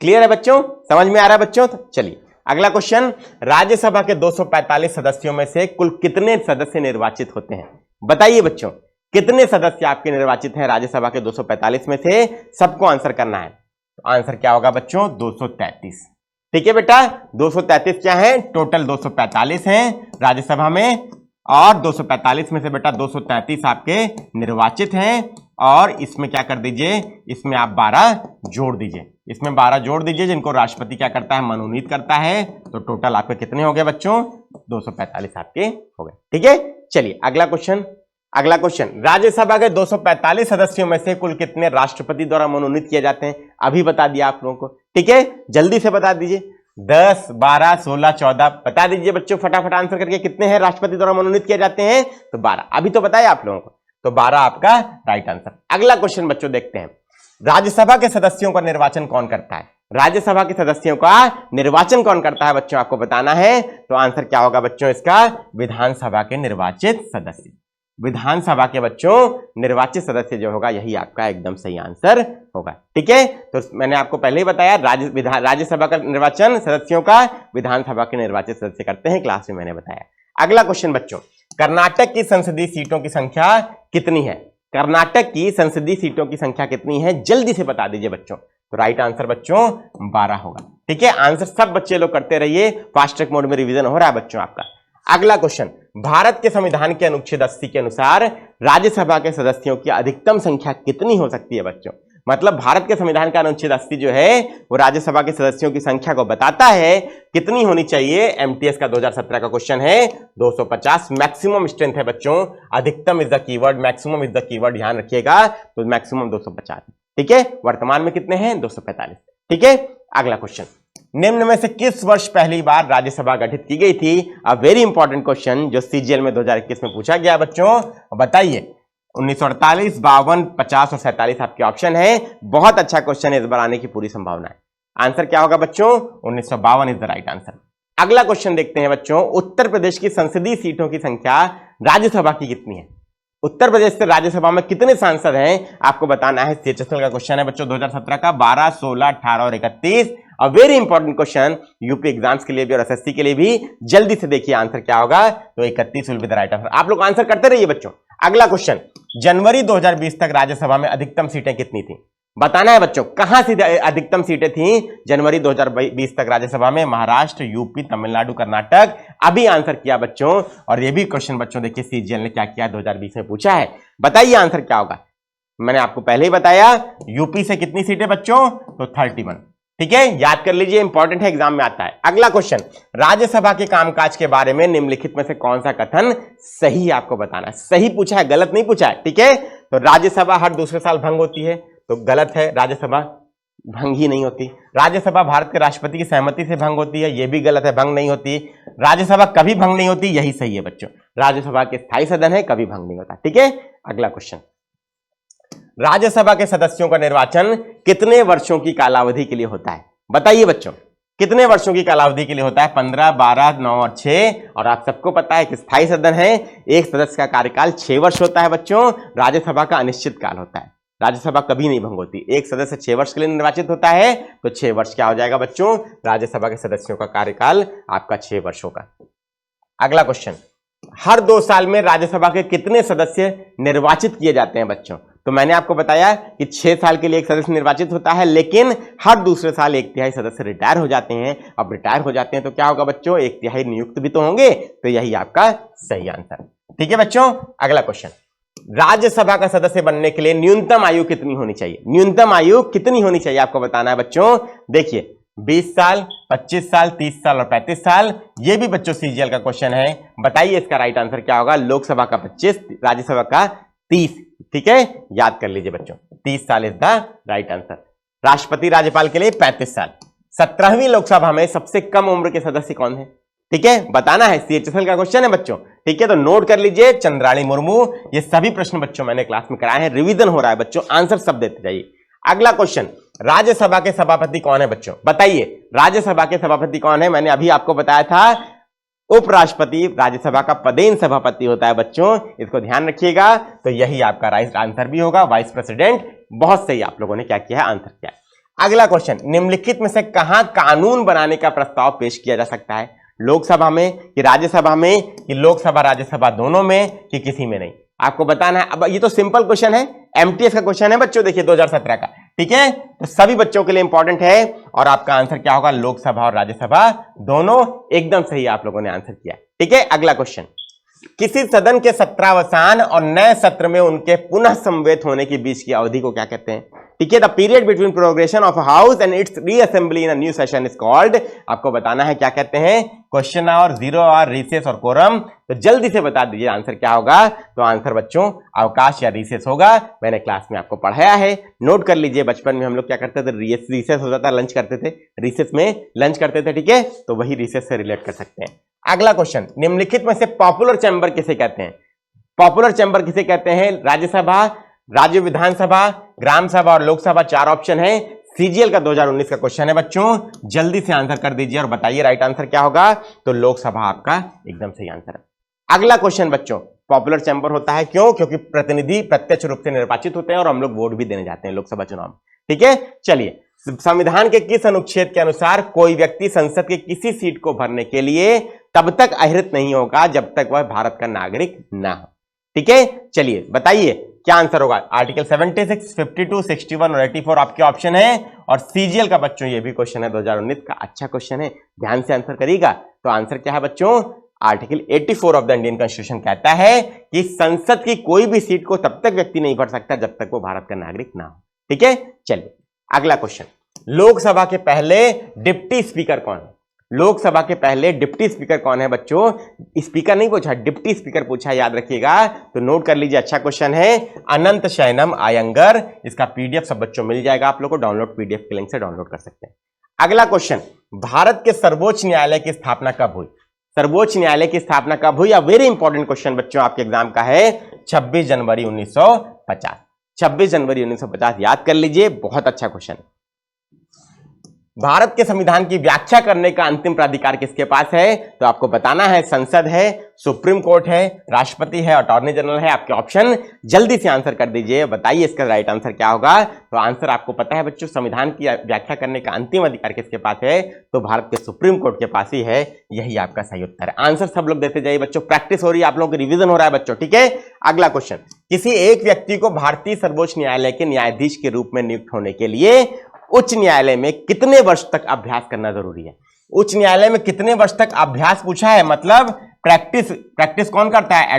Speaker 2: क्लियर है बच्चों, समझ में आ रहा है बच्चों? तो चलिए अगला क्वेश्चन, राज्यसभा के 245 सदस्यों में से कुल कितने सदस्य निर्वाचित होते हैं? बताइए बच्चों, कितने सदस्य आपके निर्वाचित हैं राज्यसभा के 245 में से? सबको आंसर करना है। तो आंसर क्या होगा बच्चों? 233। ठीक है बेटा, 233 क्या है? टोटल 245 हैं राज्यसभा में, और 245 में से बेटा 233 आपके निर्वाचित हैं। और इसमें क्या कर दीजिए, इसमें आप 12 जोड़ दीजिए, इसमें 12 जोड़ दीजिए, जिनको राष्ट्रपति क्या करता है? मनोनीत करता है। तो टोटल आपके कितने हो गए बच्चों? 245 आपके हो गए। ठीक है, चलिए अगला क्वेश्चन। राज्यसभा के 245 सदस्यों में से कुल कितने राष्ट्रपति द्वारा मनोनीत किए जाते हैं? अभी बता दिया आप लोगों को। ठीक है, जल्दी से बता दीजिए, 10, 12, 16, 14 बता दीजिए बच्चों, फटाफट आंसर करके। कितने हैं राष्ट्रपति द्वारा मनोनीत किए जाते हैं? तो 12, अभी तो बताया आप लोगों को। तो 12 आपका राइट आंसर। अगला क्वेश्चन बच्चों देखते हैं, राज्यसभा के सदस्यों का निर्वाचन कौन करता है? राज्यसभा के सदस्यों का निर्वाचन कौन करता है बच्चों, आपको बताना है। तो आंसर क्या होगा बच्चों इसका? विधानसभा के निर्वाचित सदस्य। विधानसभा के बच्चों निर्वाचित सदस्य जो होगा, यही आपका एकदम सही आंसर होगा। ठीक है, तो मैंने आपको पहले ही बताया, राज्यसभा का निर्वाचन सदस्यों का विधानसभा के निर्वाचित सदस्य करते हैं, क्लास में मैंने बताया। अगला क्वेश्चन बच्चों, कर्नाटक की संसदीय सीटों की संख्या कितनी है? कर्नाटक की संसदीय सीटों की संख्या कितनी है? जल्दी से बता दीजिए बच्चों। तो राइट आंसर बच्चों 12 होगा। ठीक है, आंसर सब बच्चे लोग करते रहिए, फास्ट ट्रैक मोड में रिवीजन हो रहा है बच्चों आपका। अगला क्वेश्चन, भारत के संविधान के अनुच्छेद 80 के अनुसार राज्यसभा के सदस्यों की अधिकतम संख्या कितनी हो सकती है बच्चों? मतलब भारत के संविधान का अनुच्छेद 80 जो है वो राज्यसभा के सदस्यों की संख्या को बताता है कितनी होनी चाहिए। एमटीएस का 2017 का क्वेश्चन है 250 मैक्सिमम स्ट्रेंथ है बच्चों, अधिकतम is the keyword, maximum is the keyword, ध्यान रखिएगा, तो मैक्सिमम 250, ठीक है। वर्तमान में कितने हैं? 245, ठीक है। अगला क्वेश्चन, निम्न में से किस वर्ष पहली बार राज्यसभा गठित की गई थी? अ वेरी इंपॉर्टेंट क्वेश्चन जो सीजीएल में 2021 में पूछा गया बच्चों, बताइए। 1948, 52, 50 और 47 आपके ऑप्शन है। बहुत अच्छा क्वेश्चन है, इस बार आने की पूरी संभावना है। आंसर क्या होगा बच्चों? 1952 इज द राइट आंसर। अगला क्वेश्चन देखते हैं बच्चों, उत्तर प्रदेश की संसदीय सीटों की संख्या राज्यसभा की कितनी है? उत्तर प्रदेश से राज्यसभा में कितने सांसद हैं आपको बताना है। सीएचएसएल का क्वेश्चन है बच्चों 2017 का, 12, 16, 18 और 31। A very important question UP exams के लिए भी और एसएससी के लिए भी। जल्दी से देखिए आंसर क्या होगा, तो 31 will be the right answer. आप लोग आंसर करते रहिए बच्चों। अगला क्वेश्चन, जनवरी 2020 तक राज्यसभा में अधिकतम सीटें कितनी थी? बताना है बच्चों, कहां से अधिकतम सीटें थी जनवरी 2020 तक राज्यसभा में? महाराष्ट्र, यूपी, तमिलनाडु, कर्नाटक। अभी आंसर किया बच्चों, और ये भी क्वेश्चन बच्चों देखिए सीजीएल ने क्या किया 2020 में पूछा है। बताइए आंसर क्या होगा। मैंने आपको पहले ही बताया, यूपी से कितनी सीटें बच्चों? तो 31, ठीक है, याद कर लीजिए, इंपॉर्टेंट है, एग्जाम में आता है। अगला क्वेश्चन, राज्यसभा के कामकाज के बारे में निम्नलिखित में से कौन सा कथन सही आपको बताना है। सही पूछा है, गलत नहीं पूछा है, ठीक है। तो राज्यसभा हर दूसरे साल भंग होती है, तो गलत है, राज्यसभा भंग ही नहीं होती। राज्यसभा भारत के राष्ट्रपति की सहमति से भंग होती है, यह भी गलत है, भंग नहीं होती। राज्यसभा कभी भंग नहीं होती, यही सही है बच्चों। राज्यसभा के स्थायी सदन है, कभी भंग नहीं होता, ठीक है। अगला क्वेश्चन, राज्यसभा के सदस्यों का निर्वाचन कितने वर्षों की कालावधि के लिए होता है? बताइए बच्चों, कितने वर्षों की कालावधि के लिए होता है? 15, 12, 9 और 6। और आप सबको पता है कि स्थायी सदन है, एक सदस्य का कार्यकाल 6 वर्ष होता है बच्चों। राज्यसभा का अनिश्चित काल होता है, राज्यसभा कभी नहीं भंग होती। एक सदस्य 6 वर्ष के लिए निर्वाचित होता है, तो 6 वर्ष क्या हो जाएगा बच्चों? राज्यसभा के सदस्यों का कार्यकाल आपका 6 वर्षों का। अगला क्वेश्चन, हर 2 साल में राज्यसभा के कितने सदस्य निर्वाचित किए जाते हैं बच्चों? तो मैंने आपको बताया कि 6 साल के लिए एक सदस्य निर्वाचित होता है, लेकिन हर दूसरे साल 1/3 सदस्य रिटायर हो जाते हैं। अब रिटायर हो जाते हैं तो क्या होगा बच्चों? 1/3 नियुक्त भी तो होंगे, तो यही आपका सही आंसर, ठीक है बच्चों। अगला क्वेश्चन, राज्यसभा का सदस्य बनने के लिए न्यूनतम आयु कितनी होनी चाहिए? न्यूनतम आयु कितनी होनी चाहिए आपको बताना है बच्चों। देखिए 20 साल, 25 साल, 30 साल और 35 साल। ये भी बच्चों सीजीएल का क्वेश्चन है। बताइए इसका राइट आंसर क्या होगा। लोकसभा का 25, राज्यसभा का 30, ठीक है, याद कर लीजिए बच्चों, 30 साल इज द राइट आंसर। राष्ट्रपति राज्यपाल के लिए 35 साल। 17वीं लोकसभा में सबसे कम उम्र के सदस्य कौन है? ठीक है, बताना है, सीएचएसएल का क्वेश्चन है बच्चों, ठीक है। तो नोट कर लीजिए, चंद्राणी मुर्मू। ये सभी प्रश्न बच्चों मैंने क्लास में कराए हैं, रिवीजन हो रहा है बच्चों, आंसर सब देते जाइए। अगला क्वेश्चन, राज्यसभा के सभापति कौन है बच्चों? बताइए राज्यसभा के सभापति कौन है। मैंने अभी आपको बताया था उपराष्ट्रपति राज्यसभा का पदेन सभापति होता है बच्चों, इसको ध्यान रखिएगा। तो यही आपका राइट आंसर भी होगा, वाइस प्रेसिडेंट। बहुत सही आप लोगों ने क्या किया है, आंसर किया है। अगला क्वेश्चन, निम्नलिखित में से कहां कानून बनाने का प्रस्ताव पेश किया जा सकता है? लोकसभा में कि राज्यसभा में कि लोकसभा राज्यसभा दोनों में कि किसी में नहीं, आपको बताना है। अब ये तो सिंपल क्वेश्चन है, एमटीएस का क्वेश्चन है बच्चों, देखिए 2017 का, ठीक है। तो सभी बच्चों के लिए इंपॉर्टेंट है और आपका आंसर क्या होगा, लोकसभा और राज्यसभा दोनों। एकदम सही आप लोगों ने आंसर किया, ठीक है। अगला क्वेश्चन, किसी सदन के सत्रावसान और नए सत्र में उनके पुनः समवेत होने के बीच की अवधि को क्या कहते हैं? ठीक है, the period between progression of house and its reassembly in a new session is called. आपको बताना है क्या कहते हैं, question hour, zero hour, recess और कोरम। तो जल्दी से बता दीजिए आंसर क्या होगा। तो आंसर बच्चों अवकाश या रिसेस होगा। मैंने क्लास में आपको पढ़ाया है, नोट कर लीजिए। बचपन में हम लोग क्या करते थे, रिसेस होता था, लंच करते थे, रिसेस में लंच करते थे, ठीक है। तो वही रिसेस से रिलेट कर सकते हैं। अगला क्वेश्चन, निम्नलिखित में से पॉपुलर चैंबर किसे कहते हैं? पॉपुलर चैंबर किसे कहते हैं? राज्यसभा, राज्य विधानसभा, ग्राम सभा और लोकसभा, 4 ऑप्शन है। सीजीएल का 2019 का क्वेश्चन है बच्चों, जल्दी से आंसर कर दीजिए और बताइए राइट आंसर क्या होगा। तो लोकसभा आपका एकदम सही आंसर है। अगला क्वेश्चन बच्चों, पॉपुलर चैंबर होता है क्यों? क्योंकि प्रतिनिधि प्रत्यक्ष रूप से निर्वाचित होते हैं और हम लोग वोट भी देने जाते हैं लोकसभा चुनाव में, ठीक है। चलिए, संविधान के किस अनुच्छेद के अनुसार कोई व्यक्ति संसद के किसी सीट को भरने के लिए तब तक अहृत नहीं होगा जब तक वह भारत का नागरिक ना हो? ठीक है, चलिए बताइए क्या आंसर होगा। आर्टिकल 76, 52, 61 और 84 आपके ऑप्शन है। और सीजीएल का बच्चों ये भी क्वेश्चन है 2019 का, अच्छा क्वेश्चन है, ध्यान से आंसर करिएगा। तो आंसर क्या है बच्चों, article 84 of the Indian constitution कहता है कि संसद की कोई भी सीट को तब तक व्यक्ति नहीं भर सकता जब तक वो भारत का नागरिक ना हो। ठीक है, चलिए अगला क्वेश्चन, लोकसभा के पहले डिप्टी स्पीकर कौन है? लोकसभा के पहले डिप्टी स्पीकर कौन है बच्चों? स्पीकर नहीं पूछा, डिप्टी स्पीकर पूछा, याद रखिएगा, तो नोट कर लीजिए, अच्छा क्वेश्चन है। अनंत शयनम अयंगर। इसका पीडीएफ सब बच्चों मिल जाएगा आप लोगों को, डाउनलोड पीडीएफ के लिंक से डाउनलोड कर सकते हैं। अगला क्वेश्चन, भारत के सर्वोच्च न्यायालय की स्थापना कब हुई? सर्वोच्च न्यायालय की स्थापना कब हुई? वेरी इंपॉर्टेंट क्वेश्चन बच्चों आपके एग्जाम का है, 26 जनवरी 1950। 26 जनवरी 1950 याद कर लीजिए, बहुत अच्छा क्वेश्चन है। भारत के संविधान की व्याख्या करने का अंतिम प्राधिकार किसके पास है? तो आपको बताना है, संसद है, सुप्रीम कोर्ट है, राष्ट्रपति है, अटॉर्नी जनरल है। आपके ऑप्शन जल्दी से आंसर कर दीजिए, बताइए इसका राइट आंसर क्या होगा। तो आंसर आपको पता है बच्चों, संविधान की व्याख्या करने का अंतिम अधिकार किसके पास है? तो भारत के सुप्रीम कोर्ट के पास ही है। यही आपका सही उत्तर है। आंसर सब लोग देते जाइए बच्चों, प्रैक्टिस हो रही है, आप लोगों की रिविजन हो रहा है बच्चों। ठीक है, अगला क्वेश्चन, किसी एक व्यक्ति को भारतीय सर्वोच्च न्यायालय के न्यायाधीश के रूप में नियुक्त होने के लिए उच्च न्यायालय में कितने वर्ष तक अभ्यास करना जरूरी है? उच्च न्यायालय में कितने वर्ष तक अभ्यास पूछा है, मतलब प्रैक्टिस कौन करता है?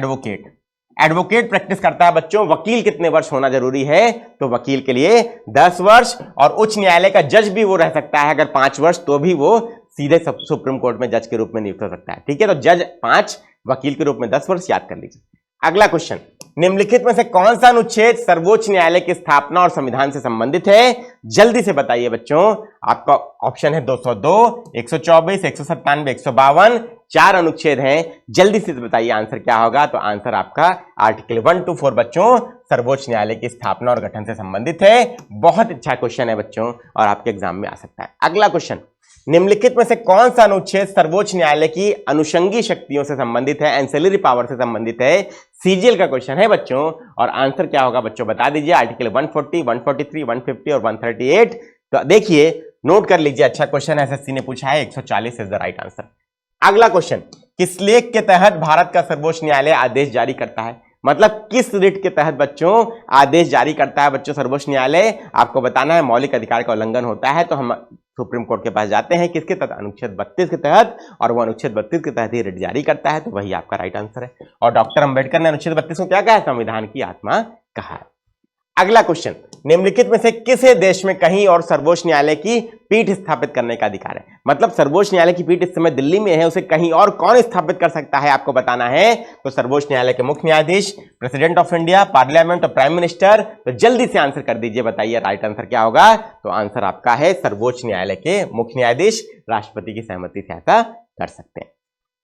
Speaker 2: एडवोकेट प्रैक्टिस करता है बच्चों। वकील कितने वर्ष होना जरूरी है? तो वकील के लिए 10 वर्ष, और उच्च न्यायालय का जज भी वो रह सकता है अगर 5 वर्ष, तो भी वो सीधे सुप्रीम कोर्ट में जज के रूप में नियुक्त हो सकता है। ठीक है, तो जज 5, वकील के रूप में 10 वर्ष, याद कर लीजिए। अगला क्वेश्चन, निम्नलिखित में से कौन सा अनुच्छेद सर्वोच्च न्यायालय की स्थापना और संविधान से संबंधित है? जल्दी से बताइए बच्चों, आपका ऑप्शन है 202, 124, 197, 152, 4 अनुच्छेद हैं। जल्दी से बताइए आंसर क्या होगा। तो आंसर आपका आर्टिकल 124 बच्चों सर्वोच्च न्यायालय की स्थापना और गठन से संबंधित है। बहुत अच्छा क्वेश्चन है बच्चों, और आपके एग्जाम में आ सकता है। अगला क्वेश्चन, निम्नलिखित में से कौन सा अनुच्छेद सर्वोच्च न्यायालय की अनुषंगी शक्तियों से संबंधित है, एंसेलरी पावर से संबंधित है? सीजीएल का क्वेश्चन है बच्चों, और आंसर क्या होगा बच्चों बता दीजिए। आर्टिकल 140, 143, 150 और 138। तो देखिए, नोट कर लीजिए, अच्छा क्वेश्चन एसएससी ने पूछा है, 140 इज द राइट आंसर। अगला क्वेश्चन, किस लेख के तहत भारत का सर्वोच्च न्यायालय आदेश जारी करता है? मतलब किस रिट के तहत बच्चों आदेश जारी करता है बच्चों सर्वोच्च न्यायालय? आपको बताना है, मौलिक अधिकार का उल्लंघन होता है तो हम सुप्रीम कोर्ट के पास जाते हैं, किसके तहत? अनुच्छेद 32 के तहत, और वो अनुच्छेद 32 के तहत ही रिट जारी करता है, तो वही आपका राइट आंसर है। और डॉक्टर अंबेडकर ने अनुच्छेद 32 को क्या कहा है? संविधान की आत्मा कहा है। अगला क्वेश्चन, निम्नलिखित में से किसे देश में कहीं और सर्वोच्च न्यायालय की पीठ स्थापित करने का अधिकार है? मतलब सर्वोच्च न्यायालय की पीठ इस समय दिल्ली में है, उसे कहीं और कौन स्थापित कर सकता है आपको बताना है। तो सर्वोच्च न्यायालय के मुख्य न्यायाधीश, प्रेसिडेंट ऑफ इंडिया, पार्लियामेंट और प्राइम मिनिस्टर। तो जल्दी से आंसर कर दीजिए, बताइए राइट आंसर क्या होगा। तो आंसर आपका है सर्वोच्च न्यायालय के मुख्य न्यायाधीश, राष्ट्रपति की सहमति से ऐसा कर सकते हैं।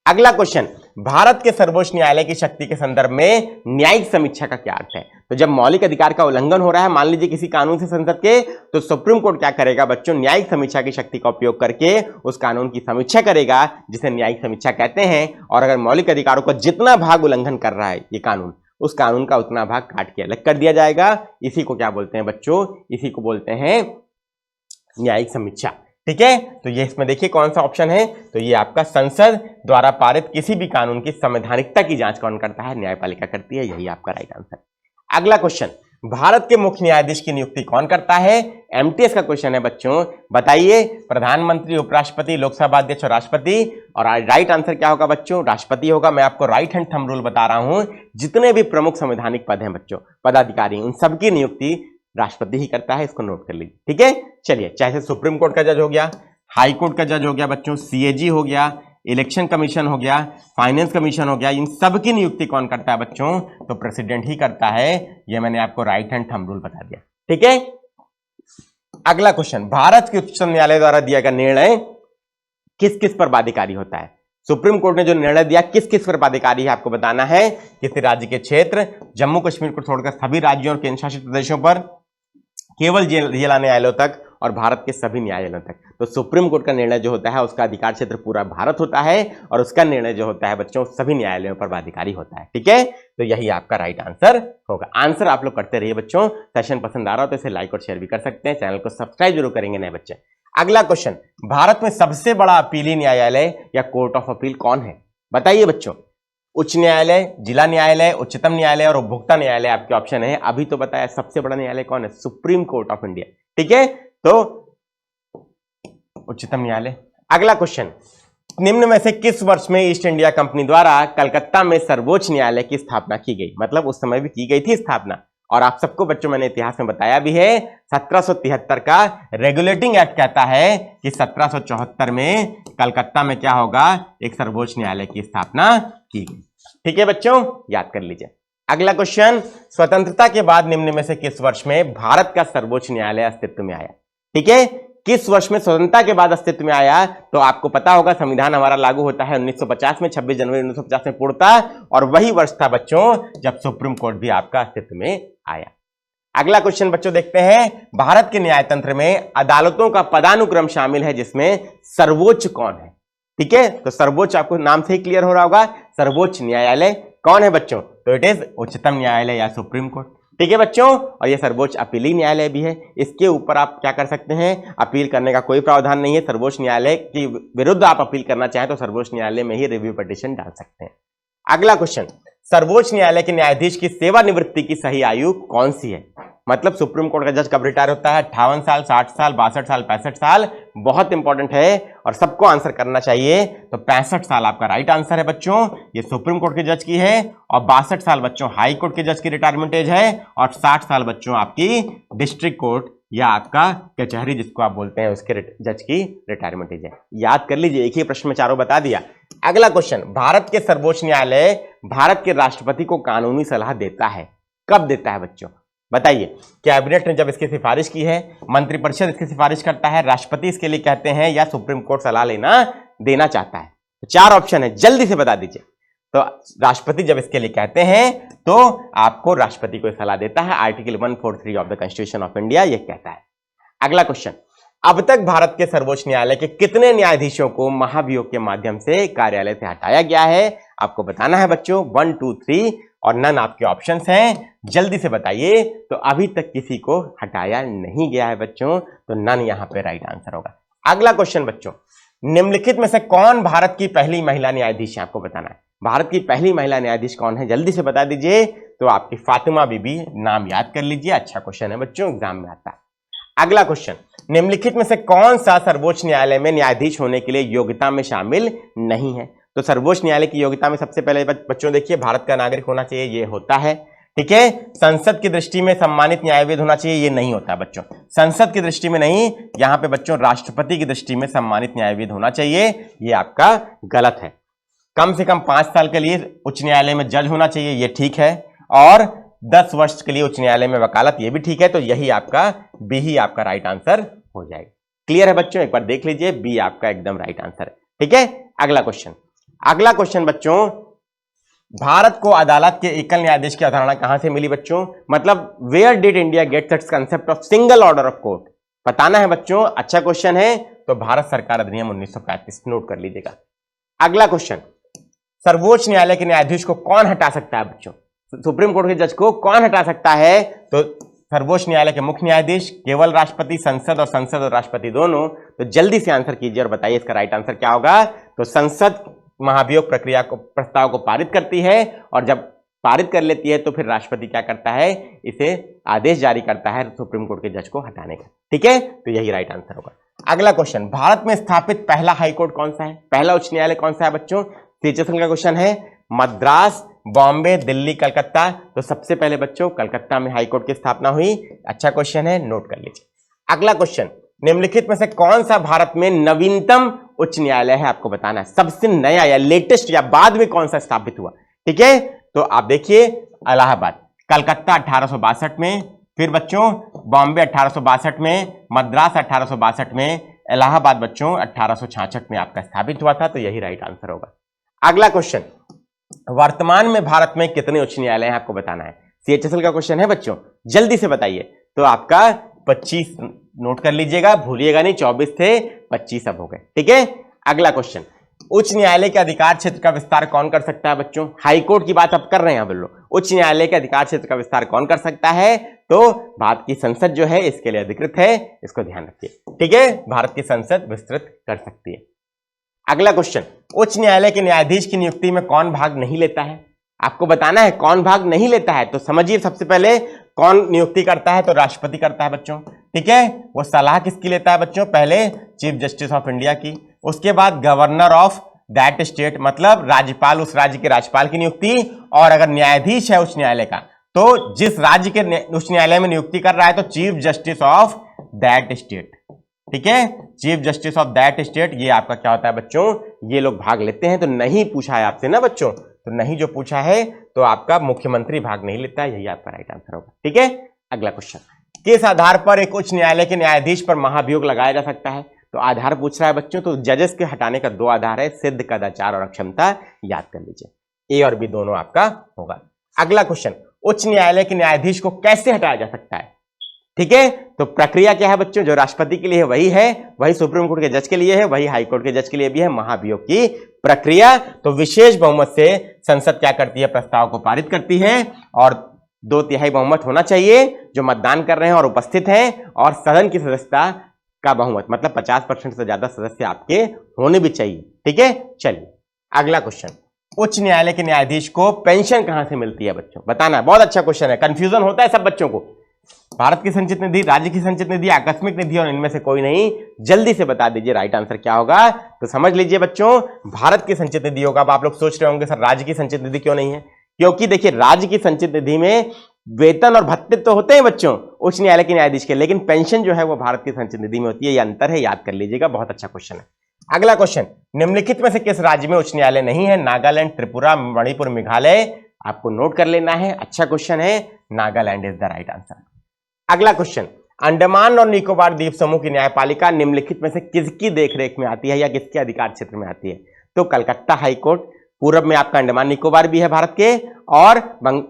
Speaker 2: अगला क्वेश्चन, भारत के सर्वोच्च न्यायालय की शक्ति के संदर्भ में न्यायिक समीक्षा का क्या अर्थ है? तो जब मौलिक अधिकार का उल्लंघन हो रहा है, मान लीजिए किसी कानून से संसद के, तो सुप्रीम कोर्ट क्या करेगा बच्चों? न्यायिक समीक्षा की शक्ति का उपयोग करके उस कानून की समीक्षा करेगा, जिसे न्यायिक समीक्षा कहते हैं। और अगर मौलिक अधिकारों का जितना भाग उल्लंघन कर रहा है ये कानून, उस कानून का उतना भाग काट के अलग कर दिया जाएगा। इसी को क्या बोलते हैं बच्चों? इसी को बोलते हैं न्यायिक समीक्षा। ठीक है, तो ये इसमें देखिए कौन सा ऑप्शन है। तो ये आपका संसद द्वारा पारित किसी भी कानून की संवैधानिकता की जांच कौन करता है? न्यायपालिका करती है। यही आपका राइट आंसर। अगला क्वेश्चन, भारत के मुख्य न्यायाधीश की नियुक्ति कौन करता है? एमटीएस का क्वेश्चन है बच्चों, बताइए। प्रधानमंत्री, उपराष्ट्रपति, लोकसभा अध्यक्ष और राष्ट्रपति। और राइट आंसर क्या होगा बच्चों? राष्ट्रपति होगा। मैं आपको राइट हैंड थंब रूल बता रहा हूं, जितने भी प्रमुख संवैधानिक पद हैं बच्चों, पदाधिकारी, उन सबकी नियुक्ति राष्ट्रपति ही करता है। इसको नोट कर लीजिए। ठीक है, चलिए, चाहे सुप्रीम कोर्ट का जज हो गया, हाई कोर्ट का जज हो गया बच्चों, सीएजी हो गया, इलेक्शन कमीशन हो गया, फाइनेंस कमीशन हो गया, इन सब की नियुक्ति कौन करता है बच्चों? तो प्रेसिडेंट ही करता है। ये मैंने आपको राइट हैंड थंब रूल बता दिया। ठीक है, अगला क्वेश्चन, भारत के उच्चतम न्यायालय द्वारा दिया गया निर्णय किस किस पर बाध्यकारी होता है? सुप्रीम कोर्ट ने जो निर्णय दिया किस किस पर बाध्यकारी है आपको बताना है। किसी राज्य के क्षेत्र, जम्मू कश्मीर को छोड़कर सभी राज्यों और केंद्र शासित प्रदेशों पर, केवल जिला न्यायालयों तक, और भारत के सभी न्यायालयों तक। तो सुप्रीम कोर्ट का निर्णय जो होता है उसका अधिकार क्षेत्र पूरा भारत होता है, और उसका निर्णय जो होता है बच्चों सभी न्यायालयों पर बाध्यकारी होता है। ठीक है, तो यही आपका राइट आंसर होगा। आंसर आप लोग करते रहिए बच्चों। सेशन पसंद आ रहा हो तो इसे लाइक और शेयर भी कर सकते हैं। चैनल को सब्सक्राइब जरूर करेंगे नए बच्चे। अगला क्वेश्चन, भारत में सबसे बड़ा अपीली न्यायालय या कोर्ट ऑफ अपील कौन है? बताइए बच्चों। उच्च न्यायालय, जिला न्यायालय, उच्चतम न्यायालय और उपभोक्ता न्यायालय आपके ऑप्शन है। अभी तो बताया सबसे बड़ा न्यायालय कौन है? Supreme court of India. ठीक है, तो उच्चतम न्यायालय। अगला क्वेश्चन, निम्न में से किस वर्ष में ईस्ट इंडिया कंपनी द्वारा कलकत्ता में सर्वोच्च न्यायालय की स्थापना की गई? मतलब उस समय भी की गई थी स्थापना, और आप सबको बच्चों मैंने इतिहास में बताया भी है। 1773 का रेगुलेटिंग एक्ट कहता है कि 1774 में कलकत्ता में क्या होगा? एक सर्वोच्च न्यायालय की स्थापना की गई। ठीक है बच्चों, याद कर लीजिए। अगला क्वेश्चन, स्वतंत्रता के बाद निम्न में से किस वर्ष में भारत का सर्वोच्च न्यायालय अस्तित्व में आया? ठीक है, किस वर्ष में स्वतंत्रता के बाद अस्तित्व में आया? तो आपको पता होगा संविधान हमारा लागू होता है 1950 में, 26 जनवरी 1950 में पूर्णता, और वही वर्ष था बच्चों जब सुप्रीम कोर्ट भी आपका अस्तित्व में आया। अगला क्वेश्चन बच्चों देखते हैं, भारत के न्यायतंत्र में अदालतों का पदानुक्रम शामिल है जिसमें सर्वोच्च कौन है? ठीक है, तो सर्वोच्च आपको नाम से ही क्लियर हो रहा होगा, सर्वोच्च न्यायालय कौन है बच्चों? तो इट इज उच्चतम न्यायालय या सुप्रीम कोर्ट। ठीक है बच्चों, और यह सर्वोच्च अपीली न्यायालय भी है। इसके ऊपर आप क्या कर सकते हैं? अपील करने का कोई प्रावधान नहीं है। सर्वोच्च न्यायालय के विरुद्ध आप अपील करना चाहें तो सर्वोच्च न्यायालय में ही रिव्यू पिटीशन डाल सकते हैं। अगला क्वेश्चन, सर्वोच्च न्यायालय के न्यायाधीश की सेवानिवृत्ति की सही आयु कौन सी है? मतलब सुप्रीम कोर्ट का जज कब रिटायर होता है? 58 साल, 60 साल, 62 साल, 65 साल। बहुत इंपॉर्टेंट है और सबको आंसर करना चाहिए। तो 65 साल आपका राइट आंसर है बच्चों। ये सुप्रीम कोर्ट के जज की है, और 62 साल बच्चों हाई कोर्ट के जज की रिटायरमेंट एज है, और 60 साल बच्चों आपकी डिस्ट्रिक्ट कोर्ट या आपका कचहरी जिसको आप बोलते हैं उसके जज की रिटायरमेंट एज है। याद कर लीजिए, एक ही प्रश्न में चारों बता दिया। अगला क्वेश्चन, भारत के सर्वोच्च न्यायालय भारत के राष्ट्रपति को कानूनी सलाह देता है, कब देता है बच्चों? बताइए। कैबिनेट ने जब इसकी सिफारिश की है, मंत्रिपरिषद इसकी सिफारिश करता है, राष्ट्रपति इसके लिए कहते हैं, या सुप्रीम कोर्ट सलाह देना चाहता है? तो चार ऑप्शन है, जल्दी से बता दीजिए। तो राष्ट्रपति जब इसके लिए कहते हैं तो आपको राष्ट्रपति को सलाह देता है। Article 143 of the constitution of India ये कहता है। अगला क्वेश्चन, अब तक भारत के सर्वोच्च न्यायालय के कितने न्यायाधीशों को महाभियोग के माध्यम से कार्यालय से हटाया गया है? आपको बताना है बच्चों, 1, 2, 3 और नन आपके ऑप्शंस हैं। जल्दी से बताइए। तो अभी तक किसी को हटाया नहीं गया है बच्चों, तो नन यहां पे राइट आंसर होगा। अगला क्वेश्चन बच्चों, निम्नलिखित में से कौन भारत की पहली महिला न्यायाधीश है? आपको बताना है भारत की पहली महिला न्यायाधीश कौन है, जल्दी से बता दीजिए। तो आपकी फातिमा बीबी, नाम याद कर लीजिए। अच्छा क्वेश्चन है बच्चों, एग्जाम में आता है। अगला क्वेश्चन, निम्नलिखित में से कौन सा सर्वोच्च न्यायालय में न्यायाधीश होने के लिए योग्यता में शामिल नहीं है? तो सर्वोच्च न्यायालय की योग्यता में सबसे पहले बच्चों देखिए, भारत का नागरिक होना चाहिए, ये होता है। ठीक है, संसद की दृष्टि में सम्मानित न्यायविद होना चाहिए, ये नहीं होता बच्चों। संसद की दृष्टि में नहीं, यहां पे बच्चों राष्ट्रपति की दृष्टि में सम्मानित न्यायविद होना चाहिए, ये आपका गलत है। कम से कम 5 साल के लिए उच्च न्यायालय में जज होना चाहिए, ये ठीक है। और 10 वर्ष के लिए उच्च न्यायालय में वकालत, ये भी ठीक है। तो यही आपका बी ही आपका राइट आंसर हो जाएगा। क्लियर है बच्चों? एक बार देख लीजिए, बी आपका एकदम राइट आंसर है। ठीक है, अगला क्वेश्चन। अगला क्वेश्चन बच्चों, भारत को अदालत के एकल न्यायाधीश की अवधारणा कहां से मिली बच्चों? मतलब where did India get its concept of single order of court? बताना है बच्चों। अच्छा क्वेश्चन है। तो भारत सरकार अधिनियम 1935, नोट कर लीजिएगा। अगला क्वेश्चन, सर्वोच्च न्यायालय के न्यायाधीश को कौन हटा सकता है बच्चों? सुप्रीम कोर्ट के जज को कौन हटा सकता है? तो सर्वोच्च न्यायालय के मुख्य न्यायाधीश, केवल राष्ट्रपति, संसद और राष्ट्रपति दोनों। तो जल्दी से आंसर कीजिए और बताइए इसका राइट आंसर क्या होगा। तो संसद महाभियोग प्रक्रिया को, प्रस्ताव को पारित करती है, और जब पारित कर लेती है तो फिर राष्ट्रपति क्या करता है? इसे आदेश जारी करता है सुप्रीम कोर्ट के जज को हटाने का। ठीक है, तो यही राइट आंसर होगा। अगला क्वेश्चन, भारत में स्थापित पहला हाईकोर्ट कौन सा है? पहला उच्च न्यायालय कौन सा है बच्चों? सीचेसल का क्वेश्चन है। मद्रास, बॉम्बे, दिल्ली, कलकत्ता। तो सबसे पहले बच्चों कलकत्ता में हाईकोर्ट की स्थापना हुई। अच्छा क्वेश्चन है, नोट कर लीजिए। अगला क्वेश्चन, निम्नलिखित में से कौन सा भारत में नवीनतम उच्च न्यायालय है? आपको बताना है, सबसे नया या लेटेस्ट या बाद में कौन सा स्थापित हुआ। ठीक है, तो आप देखिए, इलाहाबाद, कलकत्ता 1862 में, फिर बच्चों बॉम्बे 1862 में, मद्रास 1862 में, इलाहाबाद बच्चों 1866 में आपका स्थापित हुआ था। तो यही राइट आंसर होगा। अगला क्वेश्चन, वर्तमान में भारत में कितने उच्च न्यायालय हैं? आपको बताना है। सीएचएसएल का क्वेश्चन है बच्चों, जल्दी से बताइए। तो आपका 25, नोट कर लीजिएगा, भूलिएगा नहीं। 24 थे, 25 अब हो गए। ठीक है, अगला क्वेश्चन, उच्च न्यायालय के अधिकार क्षेत्र का विस्तार कौन कर सकता है बच्चों? हाईकोर्ट की बात आप कर रहे हैं बोलो। उच्च न्यायालय के अधिकार क्षेत्र का विस्तार कौन कर सकता है? तो भारत की संसद जो है इसके लिए अधिकृत है, इसको ध्यान रखिए। ठीक है, भारत की संसद विस्तृत कर सकती है। अगला क्वेश्चन, उच्च न्यायालय के न्यायाधीश की नियुक्ति में कौन भाग नहीं लेता है? आपको बताना है कौन भाग नहीं लेता है। तो समझिए सबसे पहले कौन नियुक्ति करता है, तो राष्ट्रपति करता है बच्चों, ठीक है। वो सलाह किसकी लेता है बच्चों? पहले चीफ जस्टिस ऑफ इंडिया की, उसके बाद गवर्नर ऑफ दैट स्टेट, मतलब राज्यपाल, उस राज्य के राज्यपाल की नियुक्ति, और अगर न्यायाधीश है उच्च न्यायालय का तो जिस राज्य के उच्च न्यायालय में नियुक्ति कर रहा है तो chief justice of that state, ठीक है, chief justice of that state, ये आपका क्या होता है बच्चों? ये लोग भाग लेते हैं। तो नहीं पूछा है आपसे ना बच्चों, तो नहीं जो पूछा है तो आपका मुख्यमंत्री भाग नहीं लेता है, यही आपका राइट आंसर होगा, ठीक है। अगला क्वेश्चन, किस आधार पर एक उच्च न्यायालय के न्यायाधीश पर महाभियोग लगाया जा सकता है? तो आधार पूछ रहा है बच्चों, तो जजेस के हटाने का 2 आधार है, सिद्ध, कदाचार और अक्षमता, याद कर लीजिए, ए और बी दोनों आपका होगा। अगला क्वेश्चन, उच्च न्यायालय के न्यायाधीश को कैसे हटाया जा सकता है? ठीक है, तो प्रक्रिया क्या है बच्चों? जो राष्ट्रपति के लिए है वही सुप्रीम कोर्ट के जज के लिए है, वही हाई कोर्ट के जज के लिए भी है, महाभियोग की प्रक्रिया। तो विशेष बहुमत से संसद क्या करती है? प्रस्ताव को पारित करती है, और 2/3 बहुमत होना चाहिए जो मतदान कर रहे हैं और उपस्थित हैं, और सदन की सदस्यता का बहुमत, मतलब 50% से ज्यादा सदस्य आपके होने भी चाहिए, ठीक है। चलिए अगला क्वेश्चन, उच्च न्यायालय के न्यायाधीश को पेंशन कहां से मिलती है बच्चों? बताना, बहुत अच्छा क्वेश्चन है, कंफ्यूजन होता है सब बच्चों को। भारत की संचित निधि, राज्य की संचित निधि, आकस्मिक निधि, और इनमें से कोई नहीं, जल्दी से बता दीजिए राइट आंसर क्या होगा। तो समझ लीजिए बच्चों, भारत की संचित निधि होगा। अब आप लोग सोच रहे होंगे सर राज्य की संचित निधि क्यों नहीं है? क्योंकि देखिए राज्य की संचित निधि में वेतन और भत्ते तो होते हैं बच्चों उच्च न्यायालय के न्यायाधीश के, लेकिन पेंशन जो है वो भारत की संचित निधि में होती है, ये अंतर है, याद कर लीजिएगा, बहुत अच्छा क्वेश्चन है। अगला क्वेश्चन, निम्नलिखित में से किस राज्य में उच्च न्यायालय नहीं है? नागालैंड, त्रिपुरा, मणिपुर, मेघालय, आपको नोट कर लेना है, अच्छा क्वेश्चन है, Nagaland is the right answer. अगला क्वेश्चन, अंडमान और निकोबार द्वीप समूह की न्यायपालिका निम्नलिखित में से किसकी देखरेख में आती है या किसके अधिकार क्षेत्र में आती है? तो कलकत्ता हाई कोर्ट, पूरब में आपका अंडमान निकोबार भी है भारत के, और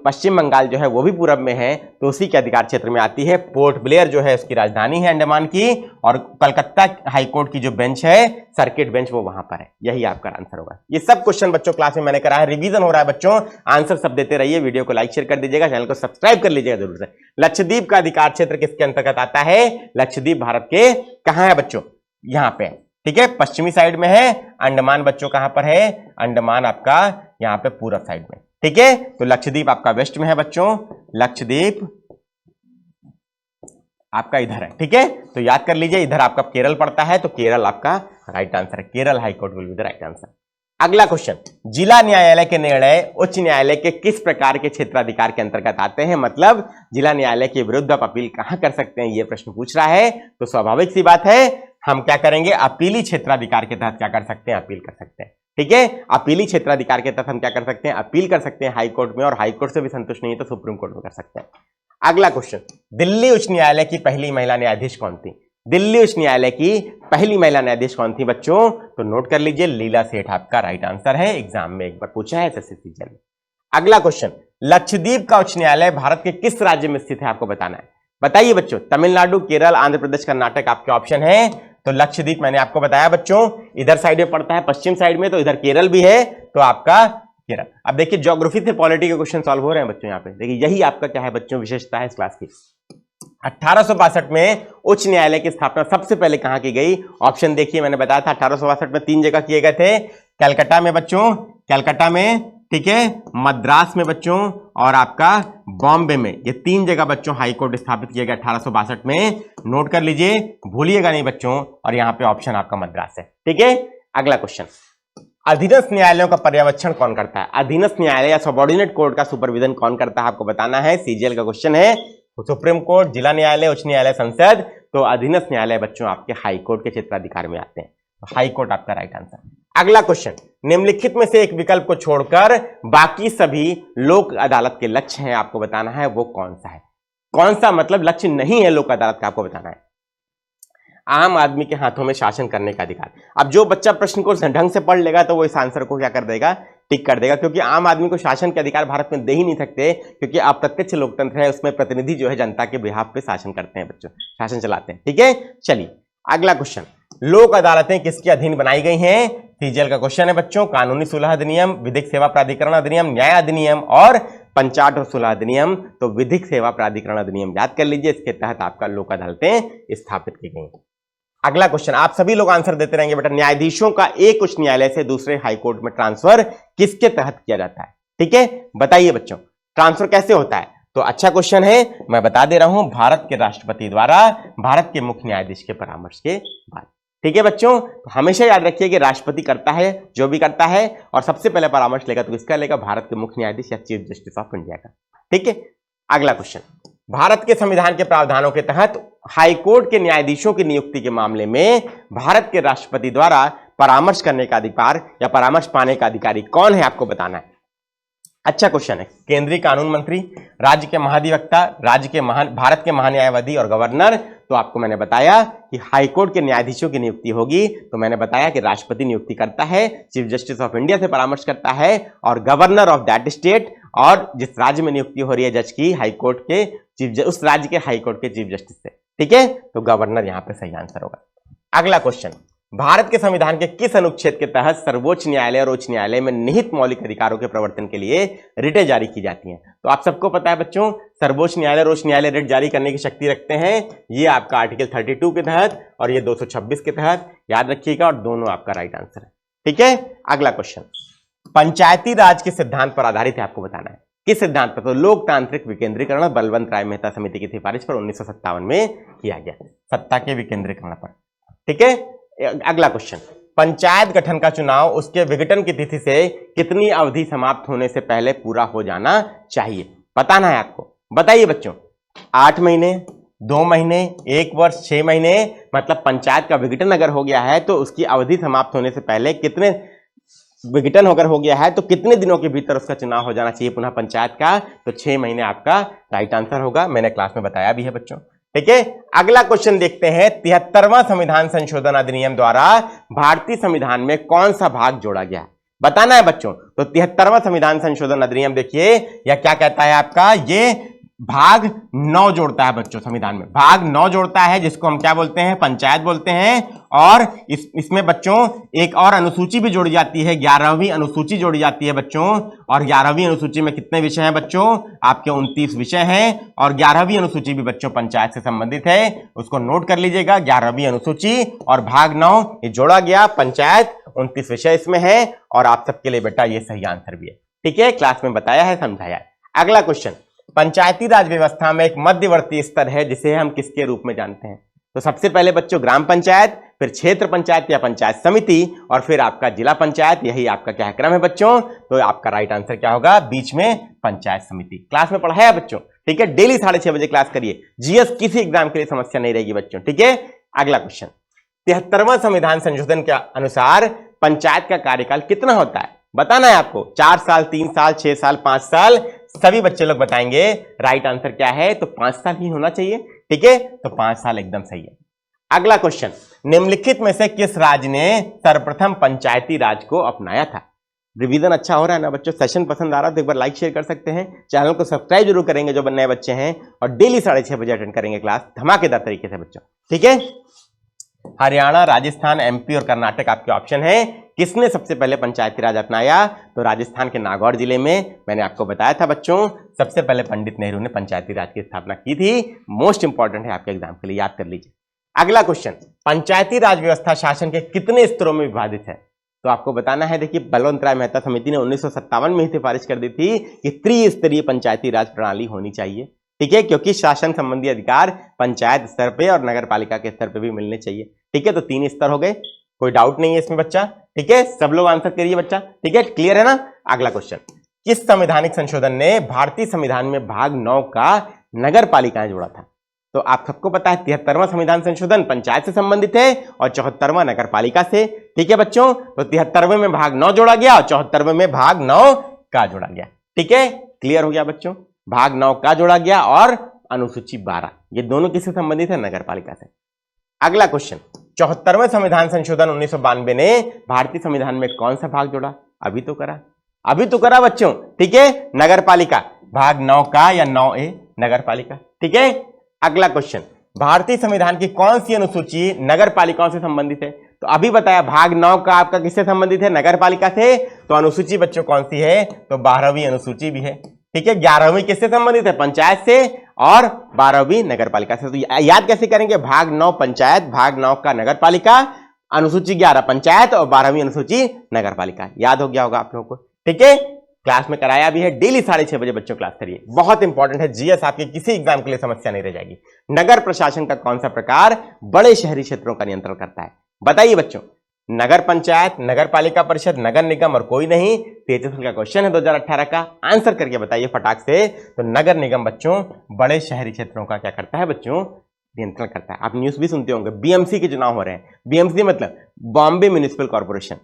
Speaker 2: पश्चिम बंगाल जो है वो भी पूरब में है, तो उसी के अधिकार क्षेत्र में आती है। पोर्ट ब्लेयर जो है उसकी राजधानी है अंडमान की, और कलकत्ता हाई कोर्ट की जो बेंच है, सर्किट बेंच, वो वहां पर है, यही आपका आंसर होगा। ये सब क्वेश्चन बच्चों क्लास में मैंने करा है, रिवीजन हो रहा है बच्चों, आंसर सब देते रहिए, वीडियो को लाइक शेयर कर दीजिएगा, चैनल को सब्सक्राइब कर लीजिएगा जरूर से। लक्षद्वीप का अधिकार क्षेत्र किसके अंतर्गत आता है? लक्षद्वीप भारत के कहां है बच्चों? यहां पे, ठीक है, पश्चिमी साइड में है। अंडमान बच्चों कहां पर है? अंडमान आपका यहां पे पूरब साइड में, ठीक है। तो लक्षद्वीप आपका वेस्ट में है बच्चों, लक्षद्वीप आपका इधर है, ठीक है। तो याद कर लीजिए, इधर आपका केरल पड़ता है, तो केरल आपका राइट आंसर है, Kerala high court will be the right answer. अगला क्वेश्चन, जिला न्यायालय के निर्णय उच्च न्यायालय के किस प्रकार के क्षेत्राधिकार के अंतर्गत आते हैं? मतलब जिला न्यायालय के विरुद्ध आप अपील कहां कर सकते हैं, यह प्रश्न पूछ रहा है। तो स्वाभाविक सी बात है, हम क्या करेंगे? अपीली क्षेत्राधिकार के तहत क्या कर सकते हैं? अपील कर सकते हैं, ठीक है। अपीली क्षेत्राधिकार के तहत हम क्या कर सकते हैं? अपील कर सकते हैं हाई कोर्ट में, और हाई कोर्ट से भी संतुष्ट नहीं है तो सुप्रीम कोर्ट में कर सकते हैं। अगला क्वेश्चन, दिल्ली उच्च न्यायालय की पहली महिला न्यायाधीश कौन थी? दिल्ली उच्च न्यायालय की पहली महिला न्यायाधीश कौन थी बच्चों? तो नोट कर लीजिए, लीला सेठ आपका राइट आंसर है, एग्जाम में एक बार पूछा है एसएससी में। अगला क्वेश्चन, लक्षद्वीप का उच्च न्यायालय भारत के किस राज्य में स्थित है? आपको बताना है, बताइए बच्चों। तमिलनाडु, केरल, आंध्र प्रदेश, कर्नाटक आपके ऑप्शन है। तो लक्षद्वीप मैंने आपको बताया बच्चों इधर साइड में पड़ता है, पश्चिम साइड में, तो इधर केरल भी है, तो आपका केरल। अब देखिए ज्योग्राफी से पॉलिटी के क्वेश्चन सॉल्व हो रहे हैं बच्चों यहाँ पे, देखिए यही आपका क्या है बच्चों विशेषता है इस क्लास की। 1862 में उच्च न्यायालय की स्थापना सबसे पहले कहां की गई? ऑप्शन देखिए, मैंने बताया था 1862 में 3 जगह किए गए थे, कलकत्ता में बच्चों, कलकत्ता में, ठीक है, मद्रास में बच्चों, और आपका बॉम्बे में, ये 3 जगह बच्चों हाई कोर्ट स्थापित किए गए 1862 में, नोट कर लीजिए, भूलिएगा नहीं बच्चों, और यहां पे ऑप्शन आपका मद्रास है, ठीक है। अगला क्वेश्चन, अधीनस्थ न्यायालयों का पर्यवेक्षण कौन करता है? अधीनस्थ न्यायालय या सबऑर्डिनेट कोर्ट का सुपरविजन कौन करता है? आपको बताना है, सीजीएल का क्वेश्चन है। सुप्रीम कोर्ट, जिला न्यायालय, उच्च न्यायालय, संसद, तो अधीनस्थ न्यायालय बच्चों आपके हाई कोर्ट के क्षेत्राधिकार में आते हैं, तो हाई कोर्ट आपका राइट आंसर। अगला क्वेश्चन, निम्नलिखित में से एक विकल्प को छोड़कर बाकी सभी लोक अदालत के लक्ष्य हैं, आपको बताना है वो कौन सा है? कौन सा मतलब लक्ष्य नहीं है लोक अदालत का, आपको बताना है। आम आदमी के हाथों में शासन करने का अधिकार। अब जो बच्चा प्रश्न को ढंग से पढ़ लेगा तो वो इस आंसर को क्या कर देगा? टिक कर देगा, क्योंकि आम आदमी को शासन के अधिकार भारत में दे ही नहीं सकते, क्योंकि अप्रत्यक्ष लोकतंत्र है, उसमें प्रतिनिधि जो है जनता के बिहाफ पे शासन करते हैं बच्चों, शासन चलाते हैं, ठीक है। चलिए अगला क्वेश्चन, लोक अदालतें किसके अधीन बनाई गई हैं? सीजीएल का क्वेश्चन है बच्चों, कानूनी सुलह अधिनियम, विधिक सेवा प्राधिकरण अधिनियम, न्याय अधिनियम और पंचायत और सुलह अधिनियम। तो विधिक सेवा प्राधिकरण अधिनियम याद कर लीजिए, इसके तहत आपका लोक अदालतें स्थापित की गई। अगला क्वेश्चन, आप सभी लोग आंसर देते रहेंगे बेटा। न्यायाधीशों का एक उच्च न्यायालय से दूसरे हाईकोर्ट में ट्रांसफर किसके तहत किया जाता है? ठीक है, बताइए बच्चों, ट्रांसफर कैसे होता है? तो अच्छा क्वेश्चन है, मैं बता दे रहा हूं, भारत के राष्ट्रपति द्वारा भारत के मुख्य न्यायाधीश के परामर्श के बाद। ठीक है बच्चों, तो हमेशा याद रखिए कि राष्ट्रपति करता है जो भी करता है, और सबसे पहले परामर्श लेगा तो किसका लेगा? भारत के मुख्य न्यायाधीश या चीफ जस्टिस ऑफ इंडिया का। ठीक है, अगला क्वेश्चन, भारत के संविधान के प्रावधानों के तहत हाईकोर्ट के न्यायाधीशों की नियुक्ति के मामले में भारत के राष्ट्रपति द्वारा परामर्श करने का अधिकार या परामर्श पाने का अधिकारी कौन है? आपको बताना है। अच्छा क्वेश्चन है, केंद्रीय कानून मंत्री, राज्य के महाधिवक्ता, भारत के महान्यायवादी और गवर्नर। तो आपको मैंने बताया कि हाईकोर्ट के न्यायाधीशों की नियुक्ति होगी, तो मैंने बताया कि राष्ट्रपति नियुक्ति करता है, चीफ जस्टिस ऑफ इंडिया से परामर्श करता है, और गवर्नर ऑफ दैट स्टेट, और जिस राज्य में नियुक्ति हो रही है जज की, हाईकोर्ट के उस राज्य के हाईकोर्ट के चीफ जस्टिस से। ठीक है, तो गवर्नर यहां पर सही आंसर होगा। अगला क्वेश्चन, भारत के संविधान के किस अनुच्छेद के तहत सर्वोच्च न्यायालय और उच्च न्यायालय में निहित मौलिक अधिकारों के प्रवर्तन के लिए रिटें जारी की जाती हैं? तो आप सबको पता है बच्चों, सर्वोच्च न्यायालय और उच्च न्यायालय रिट जारी करने की शक्ति रखते हैं। ये आपका आर्टिकल 32 के तहत और ये 226 के तहत, याद रखिएगा, और दोनों आपका राइट आंसर है। ठीक है, अगला क्वेश्चन, पंचायती राज के सिद्धांत पर आधारित है, आपको बताना है किस सिद्धांत पर? तो लोकतांत्रिक विकेंद्रीकरण बलवंत राय मेहता समिति की सिफारिश पर 1957 में किया गया, सत्ता के विकेंद्रीकरण पर। ठीक है, अगला क्वेश्चन, पंचायत गठन का चुनाव उसके विघटन की तिथि से कितनी अवधि समाप्त होने से पहले पूरा हो जाना चाहिए? बताना है आपको। बताइए बच्चों, 8 महीने, 2 महीने, 1 वर्ष, 6 महीने, मतलब पंचायत का विघटन अगर हो गया है तो उसकी अवधि समाप्त होने से पहले कितने, विघटन अगर हो गया है तो कितने दिनों के भीतर उसका चुनाव हो जाना चाहिए पुनः पंचायत का? तो 6 महीने आपका राइट आंसर होगा, मैंने क्लास में बताया भी है बच्चों। ठीक है, अगला क्वेश्चन देखते हैं, 73वां संविधान संशोधन अधिनियम द्वारा भारतीय संविधान में कौन सा भाग जोड़ा गया? बताना है बच्चों। तो 73वां संविधान संशोधन अधिनियम देखिए, यह क्या कहता है आपका? ये भाग 9 जोड़ता है बच्चों, संविधान में भाग 9 जोड़ता है, जिसको हम क्या बोलते हैं? पंचायत बोलते हैं। और इसमें बच्चों एक और अनुसूची भी जोड़ी जाती है, 11वीं अनुसूची जोड़ी जाती है बच्चों। और 11वीं अनुसूची में कितने विषय हैं बच्चों? आपके 29 विषय हैं, और 11वीं अनुसूची भी बच्चों पंचायत से संबंधित है, उसको नोट कर लीजिएगा। 11वीं अनुसूची और भाग 9 ये जोड़ा गया, पंचायत, 29 विषय इसमें है, और आप सबके लिए बेटा ये सही आंसर भी है। ठीक है, क्लास में बताया है, समझाया है। अगला क्वेश्चन, पंचायती राज व्यवस्था में एक मध्यवर्ती स्तर है जिसे हम किसके रूप में जानते हैं? तो सबसे पहले बच्चों ग्राम पंचायत, फिर क्षेत्र पंचायत या पंचायत समिति, और फिर आपका जिला पंचायत। यही आपका क्या क्रम है बच्चों? तो आपका राइट आंसर क्या होगा? बीच में पंचायत समिति। क्लास में पढ़ाया बच्चों। ठीक है, डेली 6:30 बजे क्लास करिए, जीएस किसी एग्जाम के लिए समस्या नहीं रहेगी बच्चों। ठीक है, अगला क्वेश्चन, 73वां संविधान संशोधन के अनुसार पंचायत का कार्यकाल कितना होता है? बताना है आपको। 4 साल, 3 साल, 6 साल, 5 साल, सभी बच्चे लोग बताएंगे। राइट आंसर क्या है? तो 5 साल ही होना चाहिए। ठीक है, तो 5 साल एकदम सही है। अगला क्वेश्चन, निम्नलिखित में से किस राज्य ने सर्वप्रथम पंचायती राज को अपनाया था? रिवीजन अच्छा हो रहा है ना बच्चों? सेशन पसंद आ रहा है तो एक बार लाइक शेयर कर सकते हैं, चैनल को सब्सक्राइब जरूर करेंगे जो नए बच्चे हैं, और डेली 6:30 बजे अटेंड करेंगे क्लास धमाकेदार तरीके से बच्चों। ठीक है, हरियाणा, राजस्थान, एमपी और कर्नाटक आपके ऑप्शन है। किसने सबसे पहले पंचायती राज अपनाया? तो राजस्थान के नागौर जिले में, मैंने आपको बताया था बच्चों, सबसे पहले पंडित नेहरू ने पंचायती राज की स्थापना की थी। मोस्ट इंपॉर्टेंट है आपके एग्जाम के लिए, याद कर लीजिए। अगला क्वेश्चन, पंचायती राज व्यवस्था शासन के कितने स्तरों में विभाजित है? तो आपको बताना है, देखिए बलवंत राय मेहता समिति ने 1957 में ही सिफारिश कर दी थी कि त्रिस्तरीय पंचायती राज प्रणाली होनी चाहिए। ठीक है, क्योंकि शासन संबंधी अधिकार पंचायत स्तर पे और नगर पालिका के स्तर पे भी मिलने चाहिए। ठीक है, तो 3 स्तर हो गए, कोई डाउट नहीं है इसमें बच्चा। ठीक है, सब लोग आंसर करिए बच्चा। ठीक है, क्लियर है ना? अगला क्वेश्चन, किस संवैधानिक संशोधन ने भारतीय संविधान में भाग 9 का नगर पालिकाएं जोड़ा था? तो आप सबको पता है 73वां संविधान संशोधन पंचायत से संबंधित है और 74वां नगर पालिका से। ठीक है बच्चों, तो 73वें में भाग 9 जोड़ा गया और 74वें में भाग 9 का जोड़ा गया। ठीक है, क्लियर हो गया बच्चों? भाग 9 का जोड़ा गया और अनुसूची 12, ये दोनों किससे संबंधित है? नगर पालिका से। अगला क्वेश्चन, 74वें संविधान संशोधन 1992 ने भारतीय संविधान में कौन सा भाग जोड़ा? अभी तो करा बच्चों। ठीक है, नगर पालिका, भाग 9 का या 9A नगर पालिका। ठीक है, अगला क्वेश्चन, भारतीय संविधान की कौन सी अनुसूची नगर पालिकाओं से संबंधित है? तो अभी बताया भाग 9 का आपका किससे संबंधित है? नगर पालिका से। तो अनुसूची बच्चों कौन सी है? तो 12वीं अनुसूची भी है। ठीक है, 11वीं किससे संबंधित है? पंचायत से। और 12वीं नगर पालिका से। तो याद कैसे करेंगे, भाग 9 पंचायत, भाग 9 का नगर पालिका, अनुसूची 11 पंचायत और 12वीं अनुसूची नगर पालिका। याद हो गया होगा आप लोगों को, ठीक है। क्लास में कराया भी है, डेली 6:30 बजे बच्चों क्लास करिए, बहुत इंपॉर्टेंट है। जीएस आपके किसी एग्जाम के लिए समस्या नहीं रह जाएगी। नगर प्रशासन का कौन सा प्रकार बड़े शहरी क्षेत्रों का नियंत्रण करता है, बताइए बच्चों। नगर पंचायत, नगर पालिका परिषद, नगर निगम और कोई नहीं। तेजस्वी का क्वेश्चन है 2018 का, आंसर करके बताइए फटाक से। तो नगर निगम बच्चों बड़े शहरी क्षेत्रों का क्या करता है बच्चों, नियंत्रण करता है। आप न्यूज भी सुनते होंगे, बीएमसी के चुनाव हो रहे हैं। बीएमसी मतलब बॉम्बे म्युनिसिपल कॉर्पोरेशन,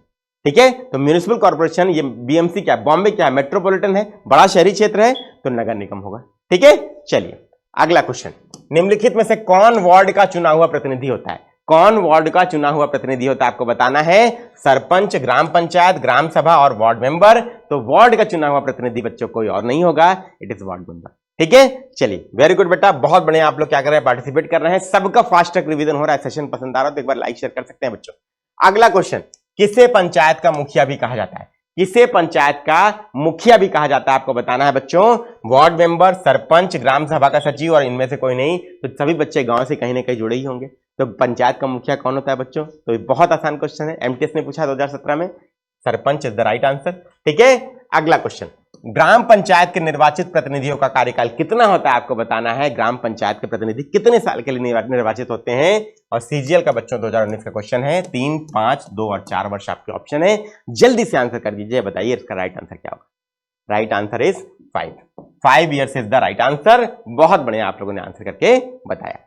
Speaker 2: ठीक है। तो म्युनिसिपल कॉर्पोरेशन, ये बीएमसी क्या है, बॉम्बे क्या है, मेट्रोपॉलिटन है, बड़ा शहरी क्षेत्र है, तो नगर निगम होगा, ठीक है। चलिए अगला क्वेश्चन, निम्नलिखित में से कौन वार्ड का चुना हुआ प्रतिनिधि होता है, कौन वार्ड का चुना हुआ प्रतिनिधि होता है, आपको बताना है। सरपंच, ग्राम पंचायत, ग्राम सभा और वार्ड मेंबर। तो वार्ड का चुना हुआ प्रतिनिधि बच्चों कोई और नहीं होगा, इट इज वार्ड मेंबर, ठीक है। चलिए वेरी गुड बेटा, बहुत बढ़िया। आप लोग क्या कर रहे हैं, पार्टिसिपेट कर रहे हैं, सबका फास्ट ट्रैक रिवीजन हो रहा है। सेशन पसंद आ रहा है तो एक बार लाइक शेयर कर सकते हैं बच्चों। अगला क्वेश्चन, किसे पंचायत का मुखिया भी कहा जाता है, किसे पंचायत का मुखिया भी कहा जाता है, आपको बताना है बच्चों। वार्ड मेंबर, सरपंच, ग्राम सभा का सचिव और इनमें से कोई नहीं। तो सभी बच्चे गांव से कहीं ना कहीं जुड़े ही होंगे। तो पंचायत का मुखिया कौन होता है बच्चों, तो ये बहुत आसान क्वेश्चन है, एमटीएस ने पूछा 2017 में। Sarpanch is the right answer, ठीक है। अगला क्वेश्चन, ग्राम पंचायत के निर्वाचित प्रतिनिधियों का कार्यकाल कितना होता है, आपको बताना है। ग्राम पंचायत के प्रतिनिधि कितने साल के लिए निर्वाचित होते हैं। और सीजीएल का बच्चों 2019 का क्वेश्चन है, 3, 5, 2 और 4 वर्ष आपके ऑप्शन है। जल्दी से आंसर कर दीजिए, बताइए इसका राइट आंसर क्या होगा। Right answer is 5 years is the right answer. बहुत बढ़िया, आप लोगों ने आंसर करके बताया।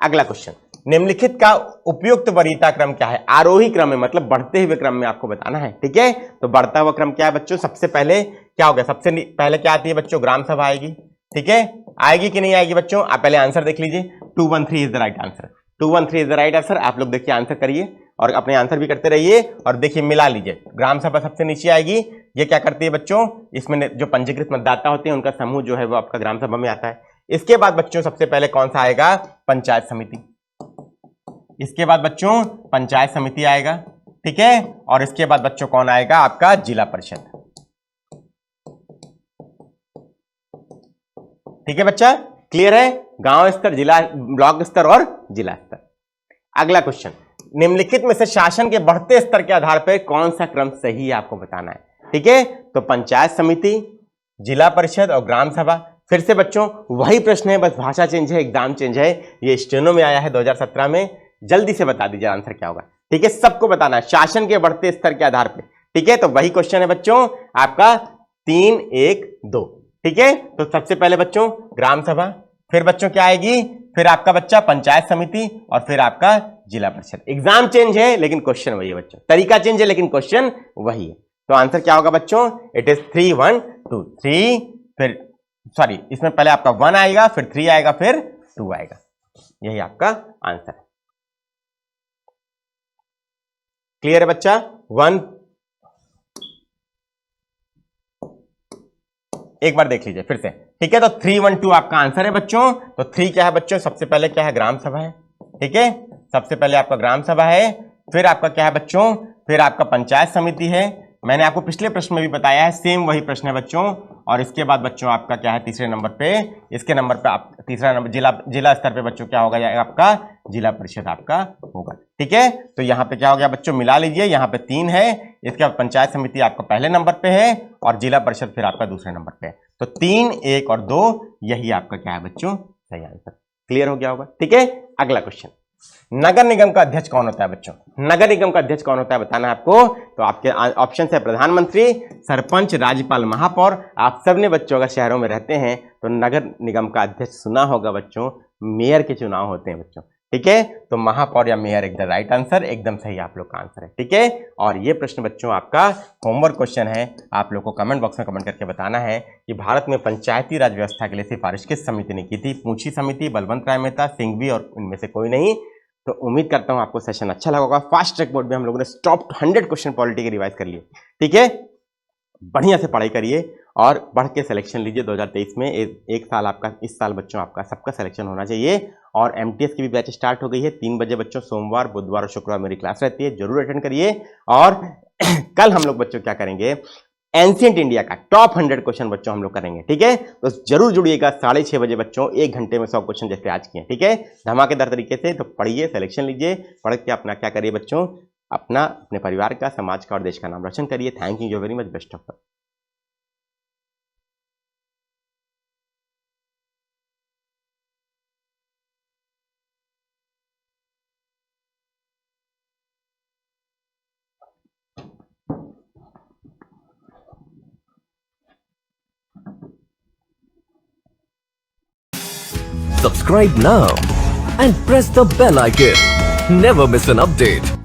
Speaker 2: अगला क्वेश्चन, निम्नलिखित का उपयुक्त वरीयता क्रम क्या है। आरोही क्रम में मतलब बढ़ते हुए क्रम में आपको बताना है, ठीक है। तो बढ़ता हुआ क्रम क्या है बच्चों, सबसे पहले क्या हो गया, सबसे पहले क्या आती है बच्चों, ग्राम सभा आएगी, ठीक है। आएगी कि नहीं आएगी बच्चों, आप पहले आंसर देख लीजिए। 213 is the right answer, 213 is the right answer. आप लोग देखिए, आंसर करिए और अपने आंसर भी करते रहिए और देखिए मिला लीजिए। ग्राम सभा सबसे नीचे आएगी, ये क्या करती है बच्चों, इसमें जो पंजीकृत मतदाता होते हैं उनका समूह जो है वो आपका ग्राम सभा में आता है। इसके बाद बच्चों सबसे पहले कौन सा आएगा, पंचायत समिति। इसके बाद बच्चों पंचायत समिति आएगा, ठीक है। और इसके बाद बच्चों कौन आएगा, आपका जिला परिषद, ठीक है बच्चा, क्लियर है। गांव स्तर, जिला, ब्लॉक स्तर और जिला स्तर। अगला क्वेश्चन, निम्नलिखित में से शासन के बढ़ते स्तर के आधार पर कौन सा क्रम सही है, आपको बताना है, ठीक है। तो पंचायत समिति, जिला परिषद और ग्राम सभा। फिर से बच्चों वही प्रश्न है, बस भाषा चेंज है, एग्जाम चेंज है। ये स्टेनो में आया है 2017 में। जल्दी से बता दीजिए आंसर क्या होगा, ठीक है। सबको बताना है, शासन के बढ़ते स्तर के आधार पर, ठीक है। तो वही क्वेश्चन है बच्चों आपका 3, 1, 2, ठीक है। तो सबसे पहले बच्चों ग्राम सभा, फिर बच्चों क्या आएगी, फिर आपका बच्चा पंचायत समिति और फिर आपका जिला परिषद। एग्जाम चेंज है लेकिन क्वेश्चन वही है बच्चों, तरीका चेंज है लेकिन क्वेश्चन वही है। तो आंसर क्या होगा बच्चों, इट इज 3, 1, 2, 3, फिर सॉरी इसमें पहले आपका 1 आएगा, फिर 3 आएगा, फिर 2 आएगा। यही आपका आंसर है। क्लियर है बच्चा। 1 एक बार देख लीजिए फिर से, ठीक है। तो 3, 1, 2 आपका आंसर है बच्चों। तो 3 क्या है बच्चों, सबसे पहले क्या है, ग्राम सभा है, ठीक है। सबसे पहले आपका ग्राम सभा है, फिर आपका क्या है बच्चों, फिर आपका पंचायत समिति है। मैंने आपको पिछले प्रश्न में भी बताया है, सेम वही प्रश्न है बच्चों। और इसके बाद बच्चों आपका क्या है, तीसरे नंबर पे, इसके नंबर पे आप तीसरा नंबर जिला स्तर पे बच्चों क्या होगा, आपका जिला परिषद आपका होगा, ठीक है। तो यहाँ पे क्या हो गया बच्चों, मिला लीजिए, यहाँ पे 3 है, इसके बाद पंचायत समिति आपका पहले नंबर पे है और जिला परिषद फिर आपका दूसरे नंबर पे है। तो 3, 1 और 2 यही आपका क्या है बच्चों, सही आंसर। क्लियर हो गया होगा, ठीक है। अगला क्वेश्चन, नगर निगम का अध्यक्ष कौन होता है बच्चों, नगर निगम का अध्यक्ष कौन होता है बताना है आपको। तो आपके ऑप्शन है प्रधानमंत्री, सरपंच, राज्यपाल, महापौर। आप सब ने बच्चों अगर शहरों में रहते हैं तो नगर निगम का अध्यक्ष सुना होगा बच्चों, मेयर के चुनाव होते हैं बच्चों, ठीक है। तो महापौर या मेयर एकदम राइट आंसर, एकदम सही आप लोग का आंसर है, ठीक है। और ये प्रश्न बच्चों आपका होमवर्क क्वेश्चन है, आप लोग को कमेंट बॉक्स में कमेंट करके बताना है कि भारत में पंचायती राज व्यवस्था के लिए सिफारिश किस समिति ने की थी। पूंछी समिति, बलवंत राय मेहता, सिंघवी और इनमें से कोई नहीं। तो उम्मीद करता हूं आपको सेशन अच्छा लगा होगा। फास्ट ट्रैक बोर्ड में हम लोगों ने टॉप 100 क्वेश्चन पॉलिटी के रिवाइज कर लिए, ठीक है। बढ़िया से पढ़ाई करिए और बढ़ के सिलेक्शन लीजिए 2023 में। एक साल आपका, इस साल बच्चों आपका सबका सिलेक्शन होना चाहिए। और एमटीएस की भी बैच स्टार्ट हो गई है, 3 बजे बच्चों, सोमवार, बुधवार और शुक्रवार मेरी क्लास रहती है, जरूर अटेंड करिए। और कल हम लोग बच्चों क्या करेंगे, एंशिएंट इंडिया का टॉप 100 क्वेश्चन बच्चों हम लोग करेंगे, ठीक है। तो जरूर जुड़िएगा 6:30 बजे बच्चों, 1 घंटे में 100 क्वेश्चन जैसे आज किए, ठीक है, धमाकेदार तरीके से। तो पढ़िए, सिलेक्शन लीजिए, पढ़ के अपना क्या करिए बच्चों, अपना अपने परिवार का, समाज का और देश का नाम रोशन करिए। Thank you very much, best of luck.
Speaker 1: Subscribe now and press the bell icon. Never miss an update.